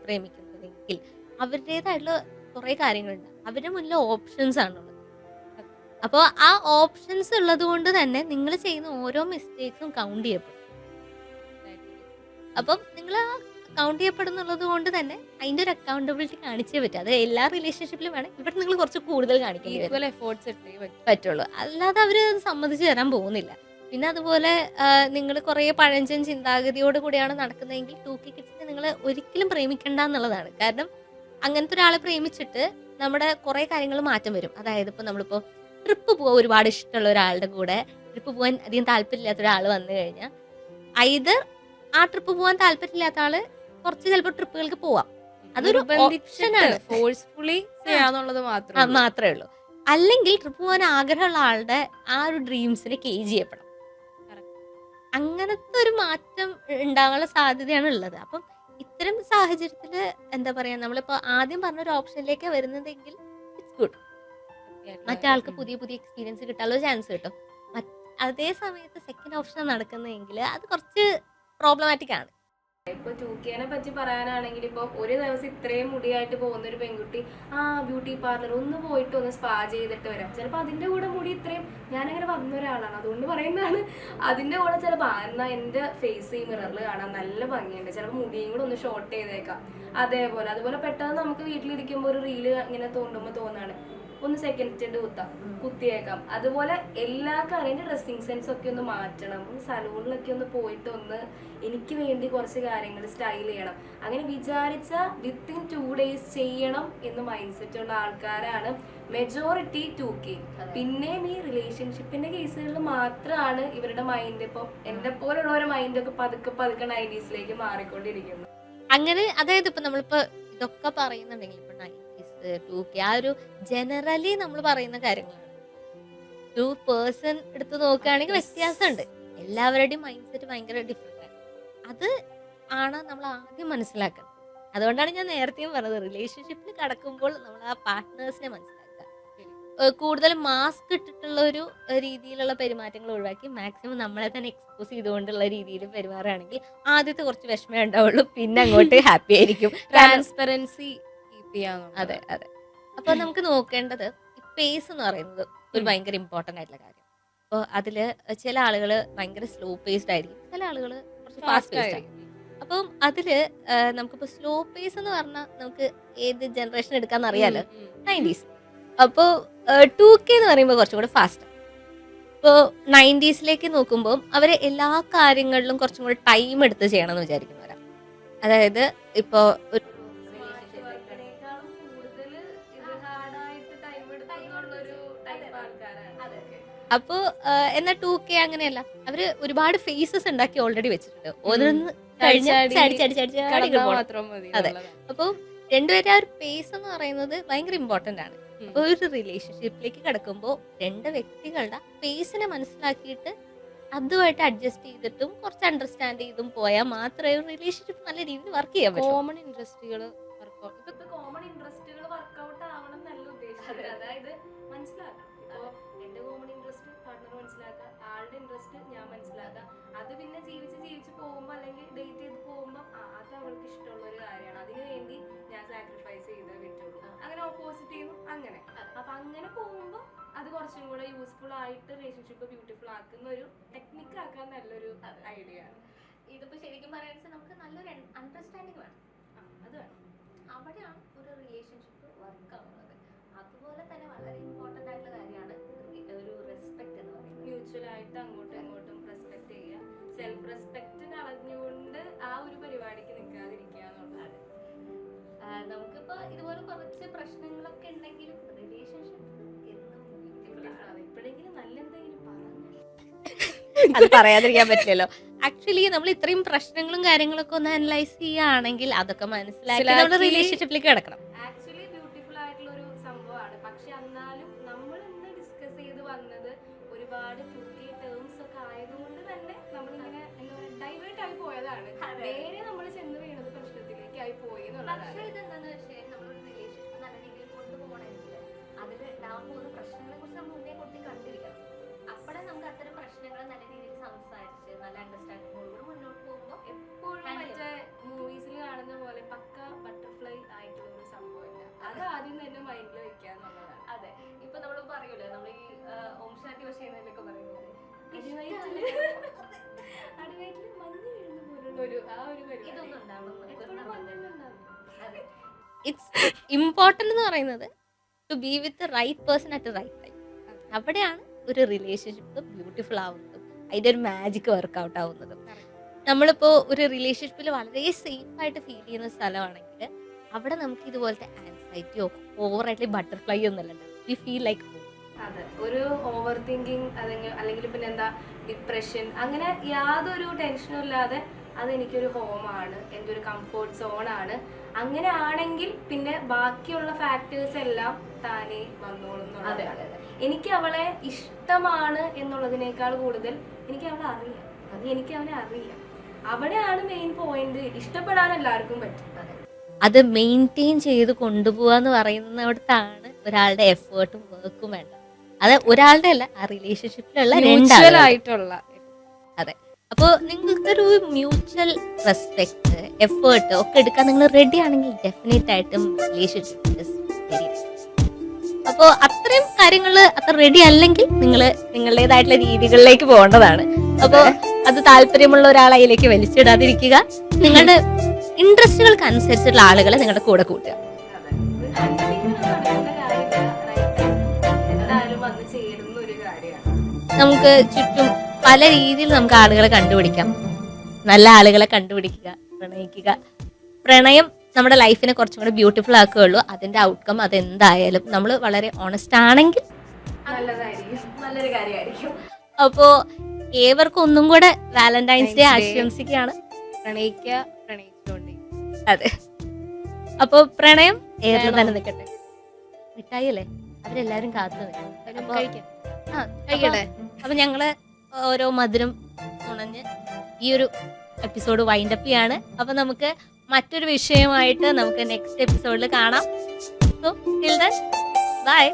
പ്രേമിക്കുന്നതെങ്കിൽ അവരുടേതായിട്ടുള്ള കുറേ കാര്യങ്ങളുണ്ട്. അവരുടെ മുന്നിൽ ഓപ്ഷൻസ് ആണുള്ളത്. അപ്പോൾ ആ ഓപ്ഷൻസ് ഉള്ളത് കൊണ്ട് തന്നെ നിങ്ങൾ ചെയ്യുന്ന ഓരോ മിസ്റ്റേക്സും കൗണ്ട് ചെയ്യപ്പെടും. അപ്പം നിങ്ങൾ ആ കൗണ്ട് ചെയ്യപ്പെടുന്നുള്ളത് കൊണ്ട് തന്നെ അതിന്റെ ഒരു അക്കൗണ്ടബിലിറ്റി കാണിച്ചേ പറ്റും. അത് എല്ലാ റിലേഷൻഷിപ്പിലും വേണം. ഇവിടെ നിങ്ങൾ കുറച്ച് കൂടുതൽ കാണിക്കേണ്ടി എഫേർട്സ് പറ്റുള്ളൂ, അല്ലാതെ അവർ സമ്മതിച്ചു തരാൻ പോകുന്നില്ല. പിന്നെ അതുപോലെ നിങ്ങൾ കുറേ പഴഞ്ചൻ ചിന്താഗതിയോട് കൂടിയാണ് നടക്കുന്നതെങ്കിൽ 2K കിഡ്സിനെ നിങ്ങൾ ഒരിക്കലും പ്രേമിക്കണ്ട എന്നുള്ളതാണ്. കാരണം അങ്ങനത്തെ ഒരാളെ പ്രേമിച്ചിട്ട് നമ്മുടെ കുറേ കാര്യങ്ങൾ മാറ്റം വരും. അതായത് ഇപ്പോൾ നമ്മളിപ്പോൾ ട്രിപ്പ് പോകാൻ ഒരുപാട് ഇഷ്ടമുള്ള ഒരാളുടെ കൂടെ ട്രിപ്പ് പോകാൻ അധികം താല്പര്യമില്ലാത്ത ഒരാൾ വന്നു കഴിഞ്ഞാൽ ഐദർ ആ ട്രിപ്പ് പോകാൻ താല്പര്യമില്ലാത്ത ആള് കുറച്ച് ചിലപ്പോൾ ട്രിപ്പുകൾക്ക് പോവാം, അതൊരു ഓപ്ഷനാണ്, ഫോഴ്സ്ഫുള്ളി ചെയ്യാന്നുള്ളത് മാത്രമേ ഉള്ളൂ. അല്ലെങ്കിൽ ട്രിപ്പ് പോകാൻ ആഗ്രഹമുള്ള ആളുടെ ആ ഒരു ഡ്രീംസിനെ കേജ് ചെയ്യപ്പെടാം. അങ്ങനത്തെ ഒരു മാറ്റം ഉണ്ടാകാനുള്ള സാധ്യതയാണ് ഉള്ളത്. അപ്പം ഇത്തരം സാഹചര്യത്തിൽ എന്താ പറയാ, നമ്മളിപ്പോ ആദ്യം പറഞ്ഞൊരു ഓപ്ഷനിലേക്ക് വരുന്നതെങ്കിൽ ഇറ്റ്സ് ഗുഡ്. മറ്റാൾക്ക് പുതിയ പുതിയ എക്സ്പീരിയൻസ് കിട്ടാനുള്ള ചാൻസ് കിട്ടും. അതേ സമയത്ത് സെക്കൻഡ് ഓപ്ഷൻ നടക്കുന്നതെങ്കിൽ അത് കുറച്ച് പ്രോബ്ലമാറ്റിക് ആണ്. ഇപ്പൊ 2Kനെ പറ്റി പറയാനാണെങ്കിൽ ഇപ്പൊ ഒരു ദിവസം ഇത്രയും മുടിയായിട്ട് പോകുന്ന ഒരു പെൺകുട്ടി ബ്യൂട്ടി പാർലർ ഒന്ന് പോയിട്ട് ഒന്ന് സ്പാ ചെയ്തിട്ട് വരാം. ചിലപ്പോൾ അതിന്റെ കൂടെ മുടി ഇത്രയും, ഞാനങ്ങനെ വന്ന ഒരാളാണ് അതുകൊണ്ട് പറയുന്നതാണ്, അതിന്റെ കൂടെ ചിലപ്പോൾ എന്നാ എന്റെ ഫേസ് ഈ മിററിൽ കാണാൻ നല്ല ഭംഗിയുണ്ട്, ചിലപ്പോൾ മുടിയും കൂടെ ഒന്ന് ഷോർട്ട് ചെയ്തേക്കാം. അതുപോലെ പെട്ടെന്ന് നമുക്ക് വീട്ടിലിരിക്കുമ്പോൾ ഒരു റീല് ഇങ്ങനെ തോന്നുമ്പോൾ തോന്നാണ് ഒന്ന് സെക്കൻഡ് സ്റ്റെൻഡ് കുത്തിയേക്കാം. അതുപോലെ എല്ലാ കാര്യങ്ങളുടെ ഡ്രസ്സിങ് സെൻസ് ഒക്കെ ഒന്ന് മാറ്റണം, സലൂണിലൊക്കെ ഒന്ന് പോയിട്ട് ഒന്ന് എനിക്ക് വേണ്ടി കുറച്ച് കാര്യങ്ങൾ സ്റ്റൈൽ ചെയ്യണം, അങ്ങനെ വിചാരിച്ച വിത്തിൻ 2 days ചെയ്യണം എന്ന് മൈൻഡ് സെറ്റ് ഉള്ള ആൾക്കാരാണ് മെജോറിറ്റി 2K. പിന്നെയും ഈ റിലേഷൻഷിപ്പിന്റെ കേസുകളിൽ മാത്രമാണ് ഇവരുടെ മൈൻഡ്, ഇപ്പം എന്നെ പോലുള്ളവരുടെ മൈൻഡൊക്കെ പതുക്കെ 90s മാറിക്കൊണ്ടിരിക്കുന്നു. അങ്ങനെ അതായത് ഇപ്പൊ നമ്മളിപ്പോ ഇതൊക്കെ പറയുന്നുണ്ടെങ്കിൽ ഇപ്പൊ 2K ആ ഒരു ജനറലി നമ്മൾ പറയുന്ന കാര്യങ്ങളാണ്. 2% എടുത്ത് നോക്കുകയാണെങ്കിൽ വ്യത്യാസമുണ്ട്, എല്ലാവരുടെയും മൈൻഡ് സെറ്റ് ഭയങ്കര ഡിഫറെന്റ് ആണ്. അത് ആണ് നമ്മൾ ആദ്യം മനസ്സിലാക്കുന്നത്. അതുകൊണ്ടാണ് ഞാൻ നേരത്തെയും പറഞ്ഞത്, റിലേഷൻഷിപ്പിൽ കടക്കുമ്പോൾ നമ്മൾ ആ പാർട്ട്നേഴ്സിനെ മനസ്സിലാക്കുക, കൂടുതൽ മാസ്ക് ഇട്ടിട്ടുള്ള ഒരു രീതിയിലുള്ള പെരുമാറ്റങ്ങൾ ഒഴിവാക്കി മാക്സിമം നമ്മളെ തന്നെ എക്സ്പോസ് ചെയ്തുകൊണ്ടുള്ള രീതിയിൽ പെരുമാറുകയാണെങ്കിൽ ആദ്യത്തെ കുറച്ച് വിഷമേ ഉണ്ടാവുള്ളൂ, പിന്നെ അങ്ങോട്ട് ഹാപ്പി ആയിരിക്കും. ട്രാൻസ്പെറൻസി. അതെ അതെ. അപ്പൊ നമുക്ക് നോക്കേണ്ടത് ഈ പേസ് എന്ന് പറയുന്നത് ഒരു ഭയങ്കര ഇമ്പോർട്ടന്റ് ആയിട്ടുള്ള കാര്യം. അപ്പൊ അതില് ചില ആളുകൾ ഭയങ്കര സ്ലോ പേസ്ഡ് ആയിരിക്കും, ചില ആളുകൾ കുറച്ച് ഫാസ്റ്റ് പേസ്ഡ് ആയിരിക്കും. അപ്പം അതില് നമുക്കിപ്പോ സ്ലോ പേസ് എന്ന് പറഞ്ഞാൽ നമുക്ക് ഏത് ജനറേഷൻ എടുക്കാന്ന് അറിയാലോ, 90s. അപ്പോ 2K എന്ന് പറയുമ്പോൾ കുറച്ചും കൂടെ ഫാസ്റ്റ്. ഇപ്പോൾ 90s നോക്കുമ്പോൾ അവര് എല്ലാ കാര്യങ്ങളിലും കുറച്ചും കൂടെ ടൈം എടുത്ത് ചെയ്യണം എന്ന് വിചാരിക്കുന്നവരാണ്. അതായത് ഇപ്പോ അപ്പോ എന്നാൽ 2K അങ്ങനെയല്ല, അവര് ഒരുപാട് ഫേസസ് ഉണ്ടാക്കി ഓൾറെഡി വെച്ചിട്ടുണ്ട്, ഓരോന്ന് അതെ. അപ്പൊ രണ്ടുപേരും ആ ഒരു പേസ് എന്ന് പറയുന്നത് ഭയങ്കര ഇമ്പോർട്ടന്റ് ആണ്. അപ്പൊ ഒരു റിലേഷൻഷിപ്പിലേക്ക് കിടക്കുമ്പോൾ രണ്ട് വ്യക്തികളുടെ പേസിനെ മനസ്സിലാക്കിയിട്ട് അതുമായിട്ട് അഡ്ജസ്റ്റ് ചെയ്തിട്ടും കുറച്ച് അണ്ടർസ്റ്റാൻഡ് ചെയ്തും പോയാൽ മാത്രമേ ഒരു റിലേഷൻഷിപ്പ് നല്ല രീതിയിൽ വർക്ക് ചെയ്യാൻ പറ്റൂ. കോമൺ ഇൻട്രസ്റ്റുകൾ വർക്കൗട്ട് ആവണം എന്നല്ല ഉദ്ദേശിച്ചത്. അതായത് മനസ്സിലാക്കാം, ഇപ്പോ എന്റെ കോമൺ ഇൻട്രസ്റ്റ് പാർട്ട്ണർ മനസ്സിലാക്കാം, ആളുടെ ഇൻട്രസ്റ്റ് ഞാൻ മനസ്സിലാക്കാം. അത് പിന്നെ ജീവിച്ച് പോകുമ്പോ അല്ലെങ്കിൽ ഡേറ്റ് ചെയ്ത് പോകുമ്പോ അത് അവൾക്ക് ഇഷ്ടമുള്ള ഒരു കാര്യമാണ്, അതിനു വേണ്ടി ഞാൻ സാക്രിഫൈസ് ചെയ്തേ പറ്റുള്ളൂ. അങ്ങനെ ഓപ്പോസിറ്റ് ചെയ്യും അങ്ങനെ. അപ്പൊ അങ്ങനെ പോകുമ്പോ അത് കുറച്ചും കൂടെ യൂസ്ഫുൾ ആയിട്ട് റിലേഷൻഷിപ്പ് ബ്യൂട്ടിഫുൾ ആക്കുന്ന ഒരു ടെക്നിക്ക് ആക്കാൻ നല്ലൊരു ഐഡിയ ആണ്. ഇതിപ്പോ ശരിക്കും പറയാൻ നമുക്ക് നല്ലൊരു അണ്ടർസ്റ്റാൻഡിങ് വേണം, അത് വേണം, അവിടെയാണ് ഒരു റിലേഷൻഷിപ്പ് വർക്ക് ആവുന്നത്. അതുപോലെ തന്നെ വളരെ ഇമ്പോർട്ടന്റ് ആയിട്ടുള്ള കാര്യമാണ് ഒരു റെസ്പെക്ട് എന്ന് പറയുന്നത്. മ്യൂച്വൽ ആയിട്ട് അങ്ങോട്ടും ഇങ്ങോട്ടും റെസ്പെക്ട് ചെയ്യുക, സെൽഫ് റെസ്പെക്ട് കളഞ്ഞുകൊണ്ട് ആ ഒരു പരിപാടിക്ക് നിൽക്കാതിരിക്കുക എന്നുള്ളതാണ്. നമുക്കിപ്പോ ഇതുപോലെ കുറച്ച് പ്രശ്നങ്ങളൊക്കെ ഉണ്ടെങ്കിലും റിലേഷൻഷിപ്പ് ഇപ്പോഴെങ്കിലും നല്ല എന്തെങ്കിലും അത് പറയാതിരിക്കാൻ പറ്റില്ലല്ലോ. ആക്ച്വലി നമ്മൾ ഇത്രയും പ്രശ്നങ്ങളും കാര്യങ്ങളൊക്കെ ഒന്ന് അനലൈസ് ചെയ്യുകയാണെങ്കിൽ അതൊക്കെ മനസ്സിലാക്കി നമ്മുടെ റിലേഷൻഷിപ്പിലേക്ക് കിടക്കണം. ആക്ച്വലി ബ്യൂട്ടിഫുൾ ആയിട്ടുള്ള ഒരു സംഭവമാണ്. പക്ഷെ എന്നാലും നമ്മൾ ഇന്ന് ഡിസ്കസ് ചെയ്ത് വന്നത് ഒരുപാട് 2K ടേംസ് ഒക്കെ ആയതുകൊണ്ട് തന്നെ നമ്മളിങ്ങനെ എന്താ പറയുക ഡൈവേർട്ട് ആയി പോയതാണ്. നേരെ നമ്മൾ ചെന്ന് വീണത് പ്രശ്നത്തിലേക്ക് ആയി പോയി എന്നുള്ളതാണ്. ഇതെന്താന്ന് വെച്ചാൽ നമ്മളൊരു റിലേഷൻഷിപ്പ് നല്ല രീതിയിൽ കൊണ്ടുപോകണമെങ്കിൽ അതിൽ ഉണ്ടാവാൻ പോകുന്ന പ്രശ്നങ്ങളെ കുറിച്ച് നമ്മൾ മുന്നേ കൊട്ടി കണ്ടിരിക്കണം. അപ്പോഴേ നമുക്ക് അത്തരം പ്രശ്നങ്ങൾ നല്ല രീതിയിൽ സംസാരിച്ച് നല്ല അണ്ടർസ്റ്റാൻഡിങ്ങോടുകൂടി മുന്നോട്ട് പോകുമ്പോൾ എപ്പോഴും മറ്റേ മൂവീസിൽ കാണുന്ന പോലെ പക്ക ബട്ടർഫ്ലൈ ആയിട്ടുള്ള ഒരു സംഭവമില്ല. അത് ആദ്യം തന്നെ മൈൻഡിൽ വെക്കാന്നുള്ളതാണ്. അതെ, ഇപ്പൊ നമ്മൾ പറയൂലേ, നമ്മൾ ഈ ഓം ശാന്തി വശീന്നൊക്കെ പറയുന്നത് അടിവയറ്റില് മഞ്ഞ് വീഴുന്ന പോലുള്ള ഒരു ആ ഒരു ഇതൊന്നും ഉണ്ടാവണം. അതെ, ഇറ്റ്സ് ഇമ്പോർട്ടന്റ് എന്ന് പറയുന്നത് to be with the right person at the right time. അവിടെയാണ് ഒരു റിലേഷൻഷിപ്പ് ബ്യൂട്ടിഫുൾ ആവുന്നതും അതിന്റെ ഒരു മാജിക് വർക്ക്ഔട്ട് ആവുന്നതും. നമ്മളിപ്പോ ഒരു റിലേഷൻഷിപ്പിൽ വളരെ സേഫ് ആയിട്ട് ഫീൽ ചെയ്യുന്ന സ്ഥലമാണെങ്കിൽ അവിടെ നമുക്ക് ഇതുപോലത്തെ ആൻസൈറ്റിയോ ഓവറായിട്ട് ബട്ടർഫ്ലൈ ഒന്നുമല്ല, വി ഫീൽ ലൈക്ക് ഹോം. അതെ, ഒരു ഓവർ തിങ്കിങ് അല്ലെങ്കിൽ പിന്നെ എന്താ ഡിപ്രഷൻ അങ്ങനെ യാതൊരു ടെൻഷനും ഇല്ലാതെ അതെനിക്കൊരു ഹോമാണ്, എൻ്റെ ഒരു കംഫോർട്ട് സോണാണ്. അങ്ങനെ ആണെങ്കിൽ പിന്നെ ബാക്കിയുള്ള ഫാക്ടേഴ്സ് എല്ലാം താനേ വന്നോളും. എനിക്ക് അവളെ ഇഷ്ടമാണ് എന്നുള്ളതിനേക്കാൾ കൂടുതൽ എനിക്ക് അവളെ അറിയാം, അത് എനിക്ക് അവനെ അറിയാം. അവിടെയാണ് മെയിൻ പോയിന്റ്. ഇഷ്ടപ്പെടാൻ എല്ലാവർക്കും പറ്റും, അത് മെയിൻറ്റെയിൻ ചെയ്ത് കൊണ്ടുപോവാന്ന് പറയുന്നിടത്താണ് ഒരാളുടെ എഫേർട്ടും വർക്കും വേണ്ടത്. അത് ഒരാളുടെ അല്ല, ആ റിലേഷൻഷിപ്പിലുള്ള രണ്ടാളായിട്ടുള്ള. അതെ, അപ്പോൾ നിങ്ങൾക്കൊരു മ്യൂച്വൽ റെസ്പെക്ട്, എഫേർട്ട് ഒക്കെ എടുക്കാൻ നിങ്ങൾ റെഡി ആണെങ്കിൽ ഡെഫിനറ്റ് ആയിട്ടും റിലേഷൻഷിപ്പ് ഇസ് വെരി. അപ്പോൾ അത്രയും കാര്യങ്ങൾ അത്ര റെഡി അല്ലെങ്കിൽ നിങ്ങൾ നിങ്ങളുടേതായിട്ടുള്ള രീതികളിലേക്ക് പോകേണ്ടതാണ്. അപ്പോൾ അത് താല്പര്യമുള്ള ഒരാളതിലേക്ക് വലിച്ചിടാതിരിക്കുക. നിങ്ങളുടെ ഇൻട്രസ്റ്റുകൾക്ക് അനുസരിച്ചുള്ള ആളുകളെ നിങ്ങളുടെ കൂടെ കൂട്ടുക. നമുക്ക് ചുറ്റും പല രീതിയിൽ നമുക്ക് ആളുകളെ കണ്ടുപിടിക്കാം. നല്ല ആളുകളെ കണ്ടുപിടിക്കുക, പ്രണയിക്കുക. പ്രണയം നമ്മുടെ ലൈഫിനെ കുറച്ചും കൂടെ ബ്യൂട്ടിഫുൾ ആക്കുകയുള്ളൂ. അതിന്റെ ഔട്ട്കം അതെന്തായാലും നമ്മൾ വളരെ ഓണസ്റ്റ് ആണെങ്കിൽ നല്ലൊരു കാര്യമായിരിക്കും. അപ്പോ ഏവർക്കും ഒന്നും കൂടെ വാലന്റൈൻസ് ഡേ ആശംസിക്കുകയാണ്. പ്രണയിക്കുക, പ്രണയിച്ചുകൊണ്ടേ. അതെ, അപ്പൊ പ്രണയം ഏറിൽ തന്നെ നിൽക്കട്ടെ. മിഠായി അല്ലേ, അവരെല്ലാരും കാത്തു നിൽക്കും. അപ്പൊ ഞങ്ങള് ഓരോ മധുരം ഉണഞ്ഞ് ഈ ഒരു എപ്പിസോഡ് വൈൻഡപ്പ് ചെയ്യാണ്. അപ്പൊ നമുക്ക് മറ്റൊരു വിഷയമായിട്ട് നമുക്ക് നെക്സ്റ്റ് എപ്പിസോഡിൽ കാണാം. So till then bye.